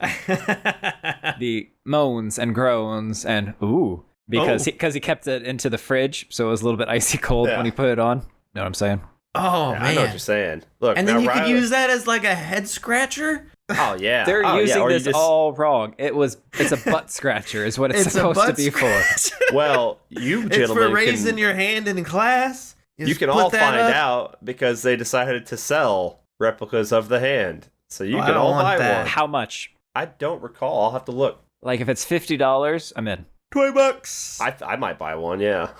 the moans and groans, and because he kept it into the fridge, so it was a little bit icy cold when he put it on. Know what I'm saying? Oh man, I know what you're saying. Look, and then you could use that as like a head scratcher. Oh yeah, they're using this all wrong. It's a butt scratcher, is what it's supposed to be for. Well, you gentlemen, it's for raising your hand in class. You can all find out because they decided to sell replicas of the hand, so you can all buy one. How much? I don't recall. I'll have to look. Like if it's $50, I'm in. $20. I might buy one. Yeah.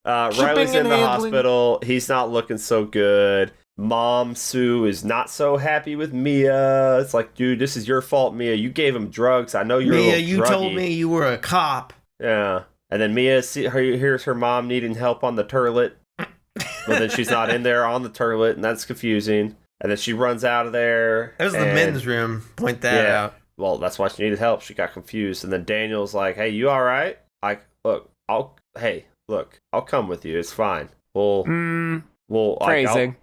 Riley's in the hospital. He's not looking so good. Mom Sue is not so happy with Mia. It's like, dude, this is your fault, Mia. You gave him drugs. I know you're Mia, a little you druggy. told me you were a cop. Yeah. And then Mia hears her mom needing help on the turlet. But then she's not in there on the turlet, and that's confusing. And then she runs out of there. There's the men's room. Point that out. Well, that's why she needed help. She got confused. And then Daniel's like, hey, you all right? I'll come with you. It's fine. Phrasing.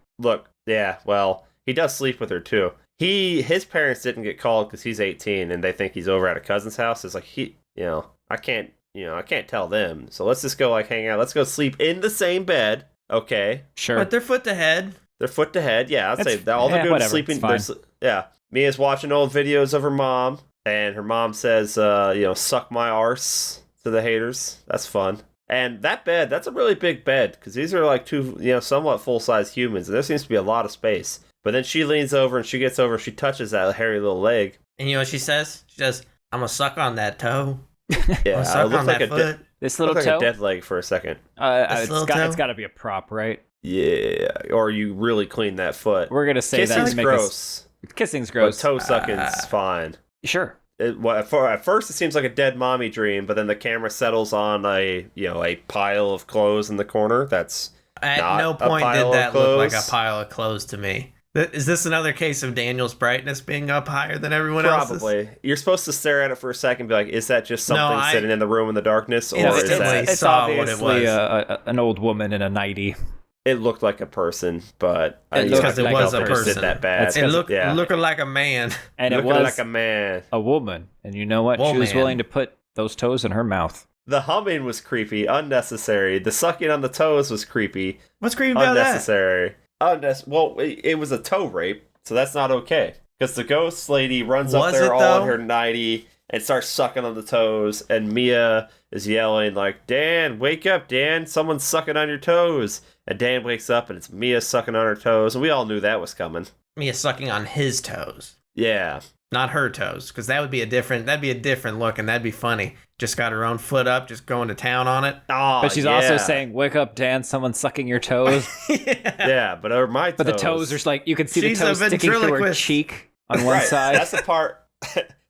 He does sleep with her too. His parents didn't get called because he's 18 and they think he's over at a cousin's house. It's like I can't tell them. So let's just go hang out. Let's go sleep in the same bed. Okay. Sure. But they're foot to head. Yeah, I'd say all they're doing is sleeping. Yeah. Mia's watching old videos of her mom, and her mom says, suck my arse to the haters. That's fun. And that bed, that's a really big bed, because these are like two, somewhat full-size humans, and there seems to be a lot of space. But then she leans over, and she gets over, she touches that hairy little leg. And you know what she says? She says, I'm going to suck on that toe. Yeah, suck on that foot. This little toe? toe? Like a dead leg for a second. It's got to be a prop, right? Yeah, or you really clean that foot. We're going to say Kissing's gross. Kissing's gross. But toe sucking's fine. Sure. At first it seems like a dead mommy dream, but then the camera settles on a pile of clothes in the corner. That's at no point did that look like a pile of clothes to me. Is this another case of Daniel's brightness being up higher than everyone else's? Probably. You're supposed to stare at it for a second and be like, is that just something sitting in the room in the darkness? Or is that... It's obviously an old woman in a nightie. It looked like a person, but... Because it was a person. Did that bad. It looking like a man. And it was like a man. A woman. And you know what? She was willing to put those toes in her mouth. The humming was creepy, unnecessary. The sucking on the toes was creepy. What's creepy about unnecessary. Well, it was a toe rape. So that's not okay. Because the ghost lady runs up Was there it, all though? in her nightie and starts sucking on the toes, and Mia is yelling like, Dan, wake up, Dan, someone's sucking on your toes. And Dan wakes up and it's Mia sucking on her toes, and we all knew that was coming. Mia sucking on his toes, Yeah. not her toes, because that'd be a different look, and that'd be funny. Just got her own foot up, just going to town on it. Oh, But she's also saying, "Wake up, Dan! Someone's sucking your toes." Yeah, but over my toes. But the toes are like you can see She's the toes a sticking through her ventriloquist. cheek on one Right. side. That's the part.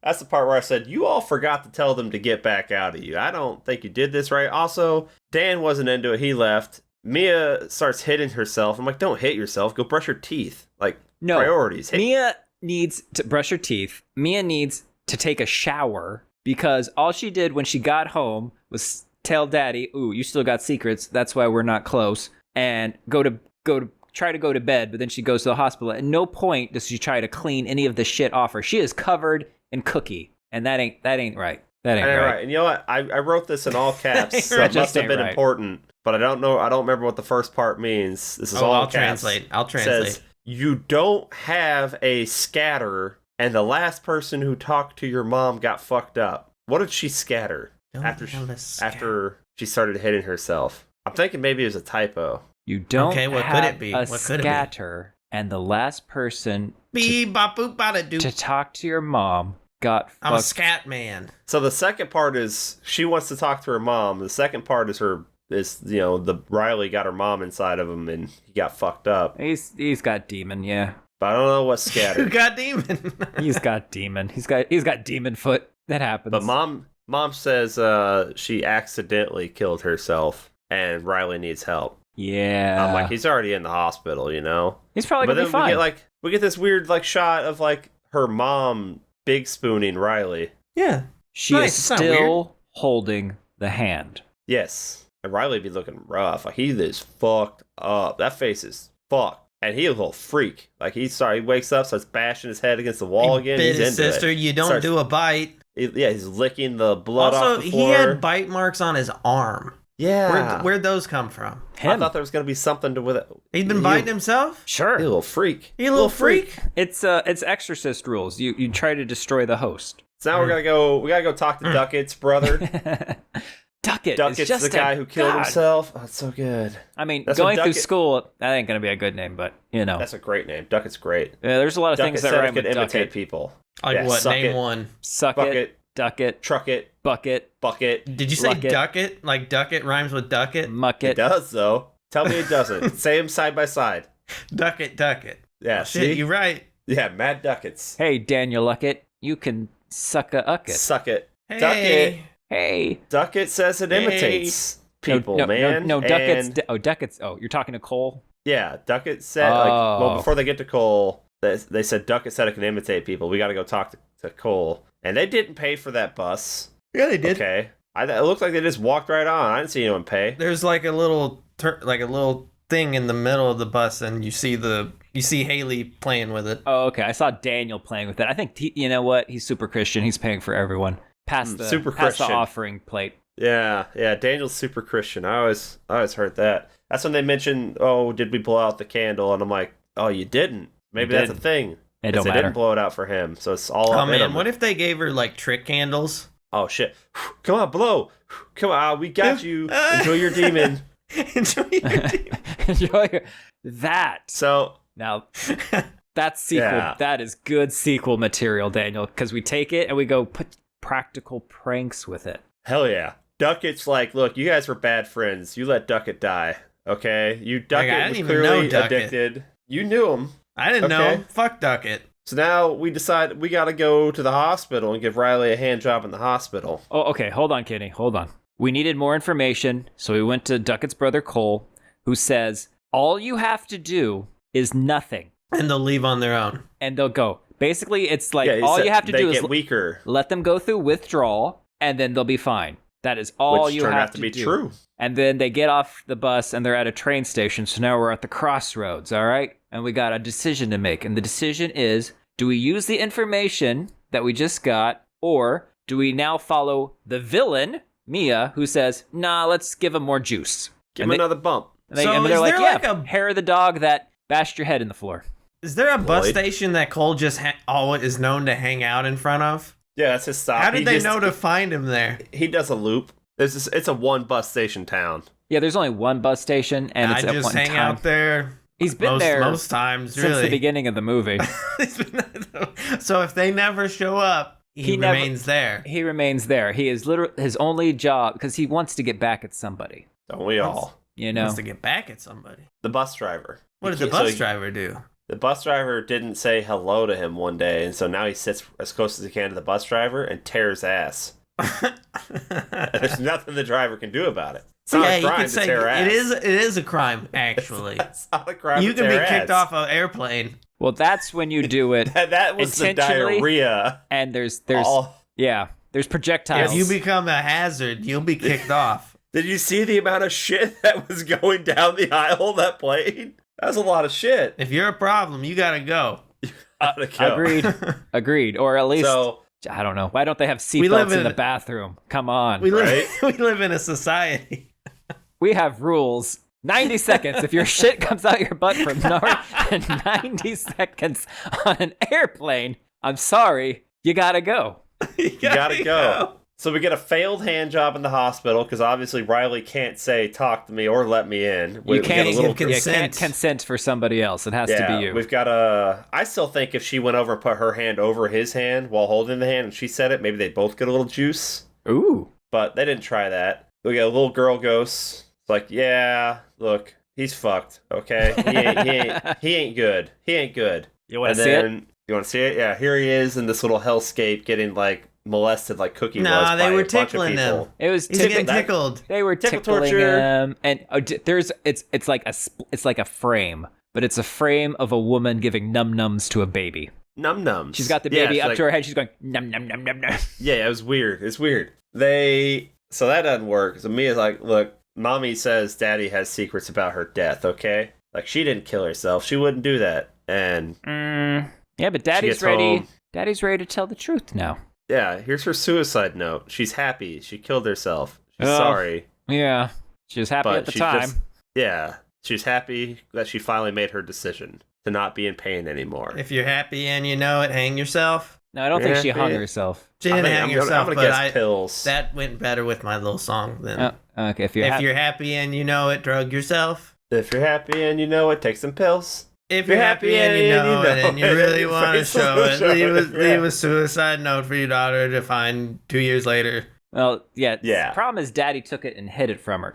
That's the part where I said you all forgot to tell them to get back out of you. I don't think you did this right. Also, Dan wasn't into it. He left. Mia starts hitting herself. I'm like, don't hit yourself. Go brush your teeth. Like, No. priorities. Mia needs to brush her teeth. Mia needs to take a shower because all she did when she got home was tell Daddy, "Ooh, you still got secrets. That's why we're not close." And try to go to bed, but then she goes to the hospital. At no point does she try to clean any of the shit off her. She is covered in cookie, and that ain't right. That ain't right. And you know what? I wrote this in all caps, so That it must just have ain't been right. important. But I don't know. I don't remember what the first part means. This is all I'll caps. translate. I'll translate. Says, you don't have a scatter, and the last person who talked to your mom got fucked up. What did she scatter Don't after have a scatter. after she started hitting herself? I'm thinking maybe it was a typo. You don't Okay, what could have it be? a What could it be? scatter, and the last person Beep, bop, boop, bada, doop. to talk to your mom got I'm a fucked. scat man. So the second part is she wants to talk to her mom. The second part is the Riley got her mom inside of him and he got fucked up. He's got demon, yeah. But I don't know what Who scattered. got demon? He's got demon. He's got demon foot. That happens. But mom says she accidentally killed herself and Riley needs help. Yeah. I'm like, he's already in the hospital, you know? He's probably But gonna then be fine. we get this weird shot of her mom big spooning Riley. Yeah. She Nice, is it's not still holding the hand. Yes. And Riley be looking rough. Like, he is fucked up. That face is fucked. And he a little freak. Like, he wakes up, starts bashing his head against the wall He again. bit He's his into sister. it. You don't Starts- do a bite. He's licking the blood Also, off the he floor. had bite marks on his arm. Yeah. Where'd those come from? I Him. thought there was going to be something to with it. He'd been You- biting himself? Sure. You little freak. You little freak. It's exorcist rules. You try to destroy the host. So now we gotta go talk to Duckett's brother. Duckett is Duckett's just the guy who killed god. himself. Oh, it's so good. I mean, That's going what through Duckett- school, that ain't gonna be a good name, but you know, That's a great name. Duckett's great. there's a lot of Duckett things that said it rhyme could with imitate Duckett. people. Like Yeah, what? suck Name it. one. Suck Bucket, it, Ducket, truck it, bucket, bucket. Did you say Luck it. duck it? Like duck it rhymes with duck it? muck It it. does though. Tell me it doesn't. Say them side by side. Duck it, duck it. Yeah, Shit, see? you right. Yeah, Mad Duckets. Hey, Daniel Luckett, you can suck a ucket. Suck it. Hey. Ducket. Hey, Ducket says it Hey. imitates people, no, man. No, Duckett's. And- Duckett's. Oh, you're talking to Cole. yeah, Duckett said Oh. before they get to Cole, they said Duckett said it can imitate people. We got to go talk to Cole, and they didn't pay for that bus. Yeah, they did. Okay, it looked like they just walked right on. I didn't see anyone pay. There's like a little thing in the middle of the bus, and you see Haley playing with it. Oh, okay. I saw Daniel playing with it. I think you know what? He's super Christian. He's paying for everyone. Pass the super pass the Christian. offering plate. Yeah. Daniel's super Christian. I always heard that. That's when they mentioned, oh, did we blow out the candle? And I'm like, oh, you didn't. Maybe that's a didn't. thing. It 'Cause don't they matter. didn't blow it out for him, so it's all Oh up in man, him. what if they gave her like trick candles? Oh shit! Come on, blow! Come on, we got you. Enjoy your demon. Enjoy your team. Enjoy that. So Now, that's sequel. Yeah. That is good sequel material, Daniel, because we take it and we go put practical pranks with it. hell yeah, Duckett's like, look, you guys were bad friends. You let Duckett die, okay? You Duckett I was didn't even know clearly Duckett. addicted. You knew him. I didn't Okay. know. Fuck Duckett. So now we decide we got to go to the hospital and give Riley a hand job in the hospital. Oh, okay. Hold on, Kenny. Hold on. We needed more information, so we went to Duckett's brother Cole, who says all you have to do is nothing, And they'll leave on their own. and they'll go. Basically, it's like Yeah, he all said you have to they do get is weaker, let them go through withdrawal, and then they'll be fine. That is all which you turned have out to be do. true. And then they get off the bus and they're at a train station. So now we're at the crossroads, all right? And we got a decision to make. And the decision is, do we use the information that we just got, or do we now follow the villain, Mia, who says, nah, let's give him more juice. Give And him they- another bump. And, they, So and they're is like, there yeah, like a- hair of the dog that bashed your head in the floor. Is there a bus Lloyd? station that Cole just always is known to hang out in front of? Yeah, that's his stop. How did they know to find him there? He does a loop. It's a one bus station town. Yeah, there's only one bus station, and it's I at just one hang time. out there. He's been there most times, since really. the beginning of the movie. So if they never show up, he remains there. He remains there. He is literally his only job because he wants to get back at somebody. Don't we all? You know, Wants to get back at somebody. The bus driver. What did the bus driver do? The bus driver didn't say hello to him one day, and so now he sits as close as he can to the bus driver and tears ass. There's nothing the driver can do about it. It's not a crime to tear ass. It is a crime, actually. It's not a crime You to can be tear kicked ass. off an airplane. well, that's when you do it. That was the intentionally, diarrhea. And there's Oh. there's projectiles. If you become a hazard, you'll be kicked off. Did you see the amount of shit that was going down the aisle of that plane? That was a lot of shit. If you're a problem, you gotta go. Agreed. Or at least So, I don't know. Why don't they have We live seatbelts in in- the bathroom? Come on. We live, Right? we live in a society. We have rules. 90 seconds. If your shit comes out your butt for more than 90 seconds on an airplane, I'm sorry, you gotta go. you gotta go. So we get a failed hand job in the hospital because obviously Riley can't say "talk to me" or "let me in." You can't get a little you can't consent for somebody else. It has to be you. We've got a. I still think if she went over and put her hand over his hand while holding the hand and she said it, maybe they both get a little juice. Ooh. But they didn't try that. We got a little girl ghost. It's like, yeah, look, he's fucked. Okay, he ain't good. He ain't good. You want to see it? You want to see it? Yeah, here he is in this little hellscape, getting like molested like Cookie was. Nah, they by were a bunch of tickling people. him. It was He's getting tickled. They were Tickle tickling torture. him, and it's like a frame, but it's a frame of a woman giving num nums to a baby. Num nums. She's got the Yeah, baby she's up like- to her head. She's going num num num num num. Yeah, it was weird. It's weird. So that doesn't work. So Mia's like, look, mommy says daddy has secrets about her death, okay? Like, she didn't kill herself. She wouldn't do that. And Yeah, but she daddy's gets ready. home. Daddy's ready to tell the truth now. Yeah, here's her suicide note. She's happy. She killed herself. She's Oh. sorry. Yeah, she was happy But at the she's time. just- yeah, she's happy that she finally made her decision to not be in pain anymore. If you're happy and you know it, hang yourself. No, I don't think Yeah, she hung yeah. herself. She didn't I'm hang gonna herself, but guess pills. that went better with my little song than. Okay, if If you're happy and you know it, drug yourself. If you're happy and you know it, take some pills. If you're happy and you know it and you really want to Face show it, show it, leave a suicide note for your daughter to find 2 years later. Well, yeah. Yeah. The problem is, Daddy took it and hid it from her.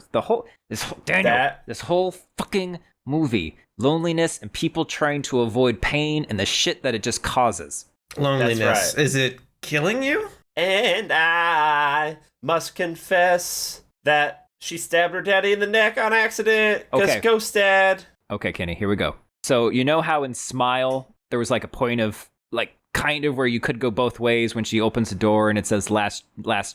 This whole fucking movie, loneliness and people trying to avoid pain and the shit that it just causes. Loneliness. That's right. Is it killing you? And I must confess that she stabbed her daddy in the neck on accident. Because Okay. ghost dad. Okay, Kenny, here we go. So you know how in Smile there was like a point of like kind of where you could go both ways when she opens the door and it says last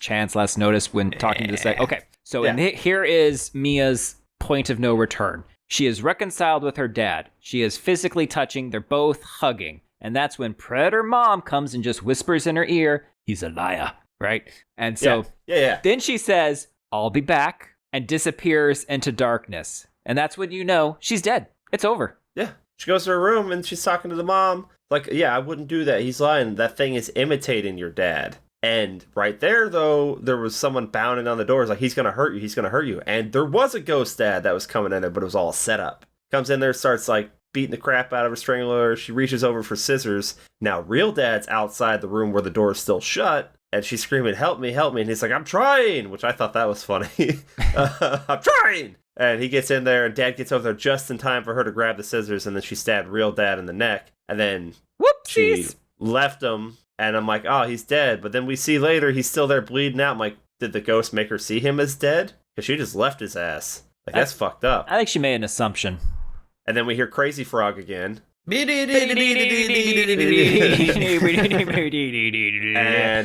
chance, last notice when talking to the side. Okay, so here is Mia's point of no return. She is reconciled with her dad. She is physically touching. They're both hugging. And that's when Predator Mom comes and just whispers in her ear, he's a liar, right? And so Yeah. then she says, I'll be back, and disappears into darkness. And that's when you know she's dead. It's over. Yeah. She goes to her room and she's talking to the mom. Like, yeah, I wouldn't do that. He's lying. That thing is imitating your dad. And right there, though, there was someone pounding on the door. It's like, he's going to hurt you. He's going to hurt you. And there was a ghost dad that was coming in there, but it was all set up. Comes in there, starts like beating the crap out of her, strangling her. She reaches over for scissors. Now, real dad's outside the room where the door is still shut. And she's screaming, help me, help me. And he's like, I'm trying, which I thought that was funny. I'm trying. And he gets in there, and Dad gets over there just in time for her to grab the scissors, and then she stabbed real Dad in the neck. And then she Whoopsies. left him, and I'm like, oh, he's dead. But then we see later he's still there bleeding out. I'm like, did the ghost make her see him as dead? Because she just left his ass. Like, that's fucked up. I think she made an assumption. And then we hear Crazy Frog again. And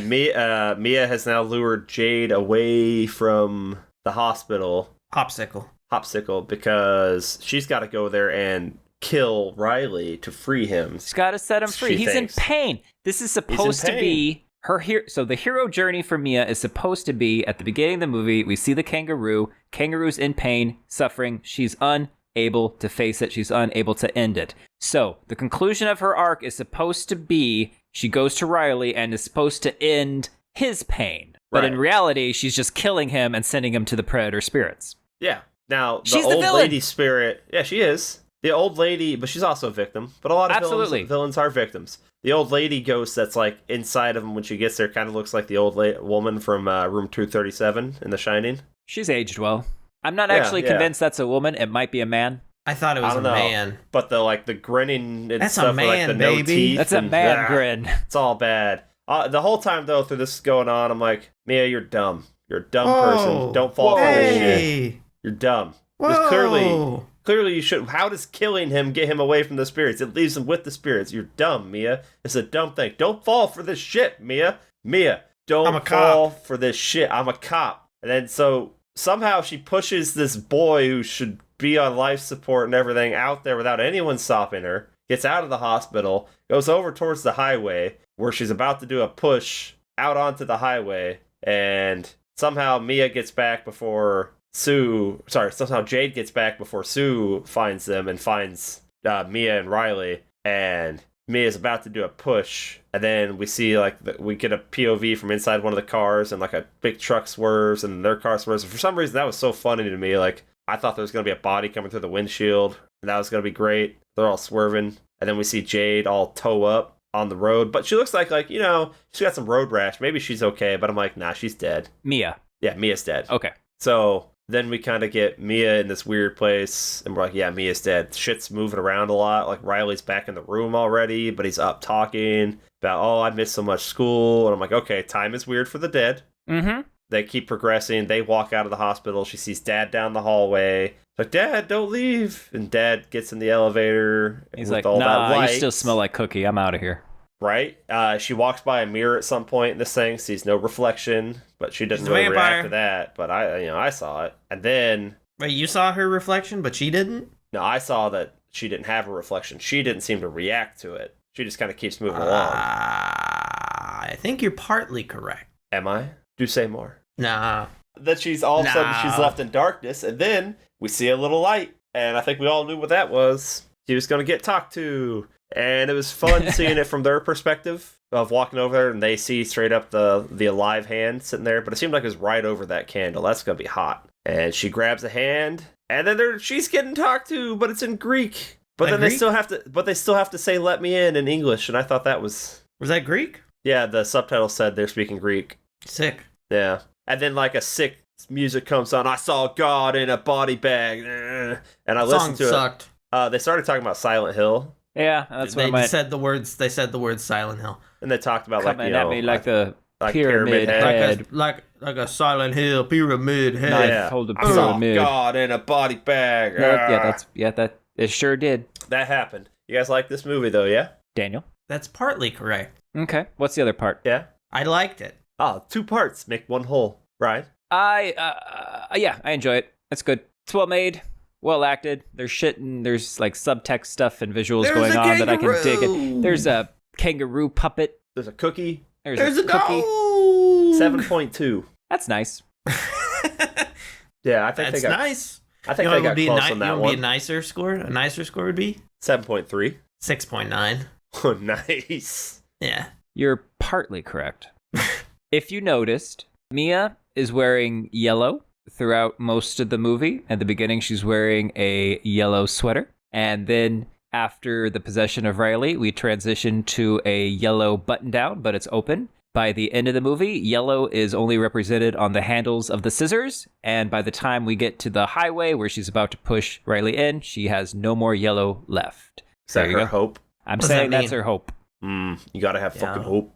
Mia has now lured Jade away from the hospital. Hopsicle, because she's got to go there and kill Riley to free him. She's got to set him free. He's in pain. This is supposed to be her so the hero journey for Mia is supposed to be at the beginning of the movie. We see the kangaroo. Kangaroo's in pain, suffering. She's unable to face it. She's unable to end it. So the conclusion of her arc is supposed to be she goes to Riley and is supposed to end his pain. But in reality, she's just killing him and sending him to the predator spirits. Yeah. Now, the She's old the villain. lady spirit... Yeah, she is. The old lady, but she's also a victim. But a lot of villains are victims. The old lady ghost that's like inside of him when she gets there kind of looks like the old woman from room 237 in The Shining. She's aged well. I'm not actually convinced that's a woman. It might be a man. I thought it was a man. But the grinning and that's stuff a man, with like the baby. no teeth. That's a man grin. It's all bad. The whole time though through this going on, I'm like, Mia, you're dumb. You're a dumb person. Don't fall for this shit. You're dumb. Because clearly you should. How does killing him get him away from the spirits? It leaves him with the spirits. You're dumb, Mia. It's a dumb thing. Don't fall for this shit, Mia. Mia, don't fall for this shit. I'm a cop. And then so somehow she pushes this boy who should be on life support and everything out there without anyone stopping her. Gets out of the hospital, goes over towards the highway where she's about to do a push out onto the highway, and somehow Mia gets back before somehow Jade gets back before Sue finds them and finds Mia and Riley, and Mia's about to do a push, and then we see we get a POV from inside one of the cars, and like a big truck swerves, and their car swerves. And for some reason, that was so funny to me. Like, I thought there was going to be a body coming through the windshield, and that was going to be great. They're all swerving, and then we see Jade all toe up on the road, but she looks like she's got some road rash. Maybe she's okay, but I'm like, nah, she's dead. Mia. Yeah, Mia's dead. Okay. So then we kind of get Mia in this weird place, and we're like, yeah, Mia's dead. Shit's moving around a lot. Like, Riley's back in the room already, but he's up talking about, oh, I missed so much school. And I'm like, okay, time is weird for the dead. Mm-hmm. They keep progressing. They walk out of the hospital. She sees Dad down the hallway. Like, Dad, don't leave. And Dad gets in the elevator. He's with like, all nah, that light. you still smell like cookie. I'm out of here. Right? She walks by a mirror at some point in this thing, sees no reflection, but she doesn't really react to that. But I saw it. And then... Wait, you saw her reflection, but she didn't? No, I saw that she didn't have a reflection. She didn't seem to react to it. She just kind of keeps moving along. I think you're partly correct. Am I? Do say more. Nah. That she's all of a sudden she's left in darkness, and then we see a little light, and I think we all knew what that was. She was going to get talked to. And it was fun seeing it from their perspective of walking over there, and they see straight up the alive hand sitting there. But it seemed like it was right over that candle. That's gonna be hot. And she grabs a hand, and then she's getting talked to, but it's in Greek. But then Greek? They still have to say "let me in" English, and I thought that was that Greek? Yeah, the subtitle said they're speaking Greek. Sick. Yeah, and then like a sick music comes on. I saw God in a body bag, and I listened to sucked. it. They started talking about Silent Hill. Yeah, that's what they said the words. They said the words Silent Hill, and they talked about coming at me like the pyramid head, like a Silent Hill pyramid head. Yeah, hold the pyramid. God in a body bag. That it sure did. That happened. You guys like this movie though, yeah? Daniel, that's partly correct. Okay, what's the other part? Yeah, I liked it. Oh, 2 parts make one whole, right? I enjoy it. It's good. It's well made. Well acted. There's shit and there's like subtext stuff and visuals going on that I can dig it. There's a kangaroo puppet. There's a cookie. There's a cookie. 7.2. That's nice. Yeah, I think that's nice. I think they got close on that one. Be a nicer score. A nicer score would be 7.3. 6.9. Oh, nice. Yeah. You're partly correct. If you noticed, Mia is wearing yellow throughout most of the movie. At the beginning, she's wearing a yellow sweater. And then after the possession of Riley, we transition to a yellow button down, but it's open. By the end of the movie, yellow is only represented on the handles of the scissors. And by the time we get to the highway where she's about to push Riley in, she has no more yellow left. Is that her hope? I'm saying that's her hope. You gotta have fucking hope.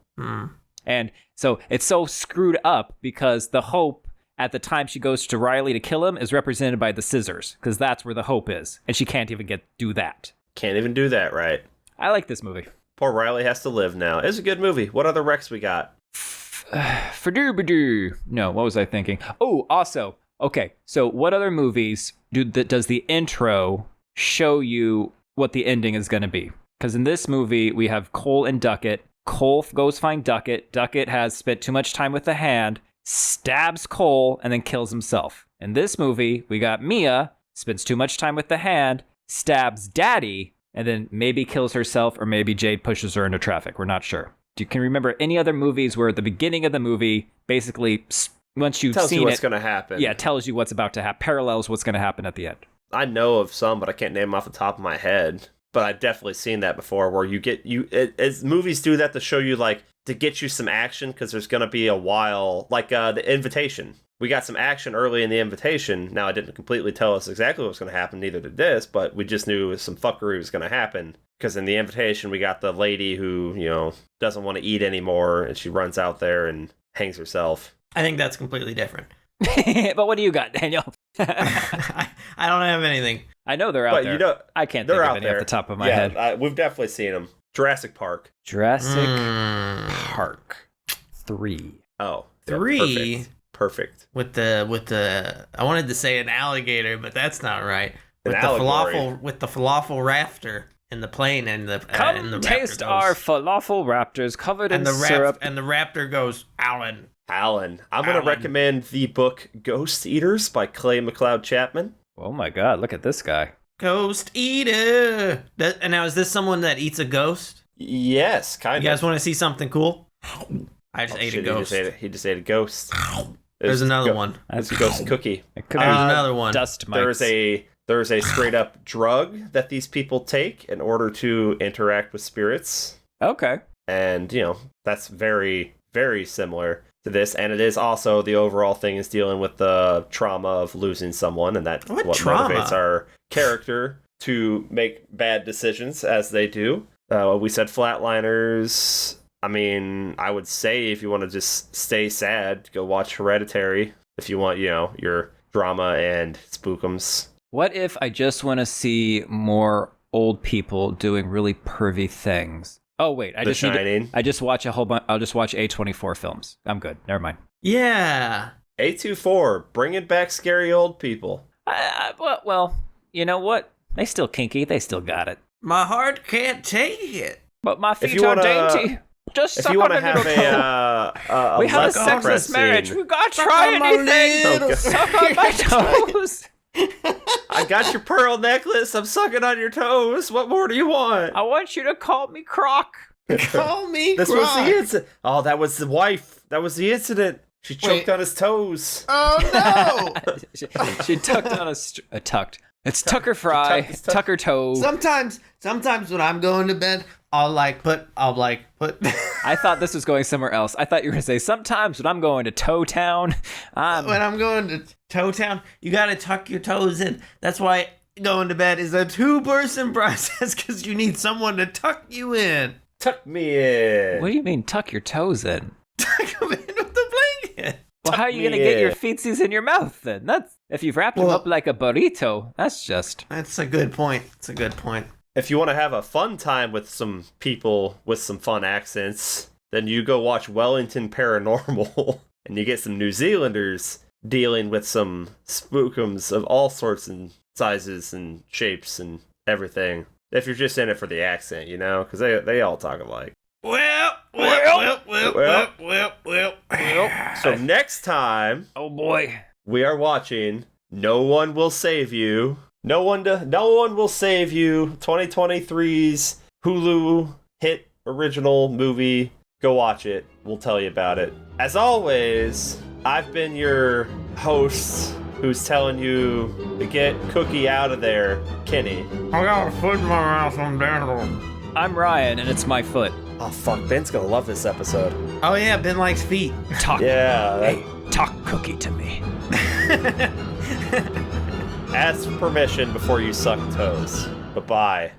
And so it's so screwed up because the hope at the time she goes to Riley to kill him is represented by the scissors, because that's where the hope is. And she can't even do that. Can't even do that, right? I like this movie. Poor Riley has to live now. It's a good movie. What other wrecks we got? No, what was I thinking? Oh, also, okay, so what other movies does the intro show you what the ending is going to be? Because in this movie, we have Cole and Duckett. Cole goes find Duckett. Duckett has spent too much time with the hand, stabs Cole, and then kills himself. In this movie, we got Mia, spends too much time with the hand, stabs Daddy, and then maybe kills herself, or maybe Jade pushes her into traffic. We're not sure. Can you remember any other movies where at the beginning of the movie, basically, once you've tells seen you what's it, going to happen. Yeah, tells you what's about to happen, parallels what's going to happen at the end. I know of some, but I can't name them off the top of my head. But I've definitely seen that before, where as movies do that to show you, like, to get you some action, because there's going to be a while, like The Invitation. We got some action early in The Invitation. Now, it didn't completely tell us exactly what was going to happen, neither did this, but we just knew some fuckery was going to happen. Because in The Invitation, we got the lady who, doesn't want to eat anymore, and she runs out there and hangs herself. I think that's completely different. But what do you got, Daniel? I don't have anything. I know they're out there. I can't think of any off the top of my head. Yeah, we've definitely seen them. Jurassic Park. Jurassic Park 3. Oh, 3. Yeah, perfect. With the I wanted to say an alligator, but that's not right. With the falafel rafter in the plane and the Come taste our falafel raptors covered in syrup. And the raptor goes, Alan. I'm going to recommend the book Ghost Eaters by Clay MacLeod Chapman. Oh my god, look at this guy. Ghost Eater. And now, is this someone that eats a ghost? Yes, kind of. You guys want to see something cool? I just ate a ghost. He just ate a ghost. There's another one. That's a ghost cookie. There's another one. Dust mites. There's a straight up drug that these people take in order to interact with spirits. Okay. And, that's very, very similar to this. And it is also, the overall thing is dealing with the trauma of losing someone. And that's what motivates our character to make bad decisions as they do. We said Flatliners. I mean, I would say if you want to just stay sad, go watch Hereditary. If you want, your drama and spookums. What if I just want to see more old people doing really pervy things? Oh wait, I just watch a whole bunch. I'll just watch A24 films. I'm good. Never mind. Yeah. A24, bringing back scary old people. Well, you know what? They still kinky. They still got it. My heart can't take it. But my feet are dainty. Just if suck you want to on have a we have a sexless marriage. We gotta try anything. Suck on my toes. I got your pearl necklace. I'm sucking on your toes. What more do you want? I want you to call me Croc. Call me This Croc. was the incident. Oh, that was the wife. That was the incident. She choked on his toes. Oh no! she tucked on a tucked. It's Tucker Fry. Tucker toe. Sometimes when I'm going to bed, I'll put. I thought this was going somewhere else. I thought you were gonna say sometimes when I'm going to Toe Town. When I'm going to Toe Town, you gotta tuck your toes in. That's why going to bed is a 2-person process, because you need someone to tuck you in. Tuck me in. What do you mean tuck your toes in? Tuck them in with the blanket. Well, how are you gonna get your feetsies in your mouth then? That's if you've wrapped them up like a burrito. That's a good point. It's a good point. If you want to have a fun time with some people with some fun accents, then you go watch Wellington Paranormal, and you get some New Zealanders dealing with some spookums of all sorts and sizes and shapes and everything. If you're just in it for the accent, because they all talk alike. Well. So next time, oh boy, we are watching No One Will Save You. No One Will Save You. 2023's Hulu hit original movie. Go watch it. We'll tell you about it. As always, I've been your host, who's telling you to get Cookie out of there, Kenny. I got a foot in my mouth. I'm down. I'm Ryan, and it's my foot. Oh fuck, Ben's gonna love this episode. Oh yeah, Ben likes feet. Talk. Yeah. Hey, talk Cookie to me. Ask permission before you suck toes. Bye-bye.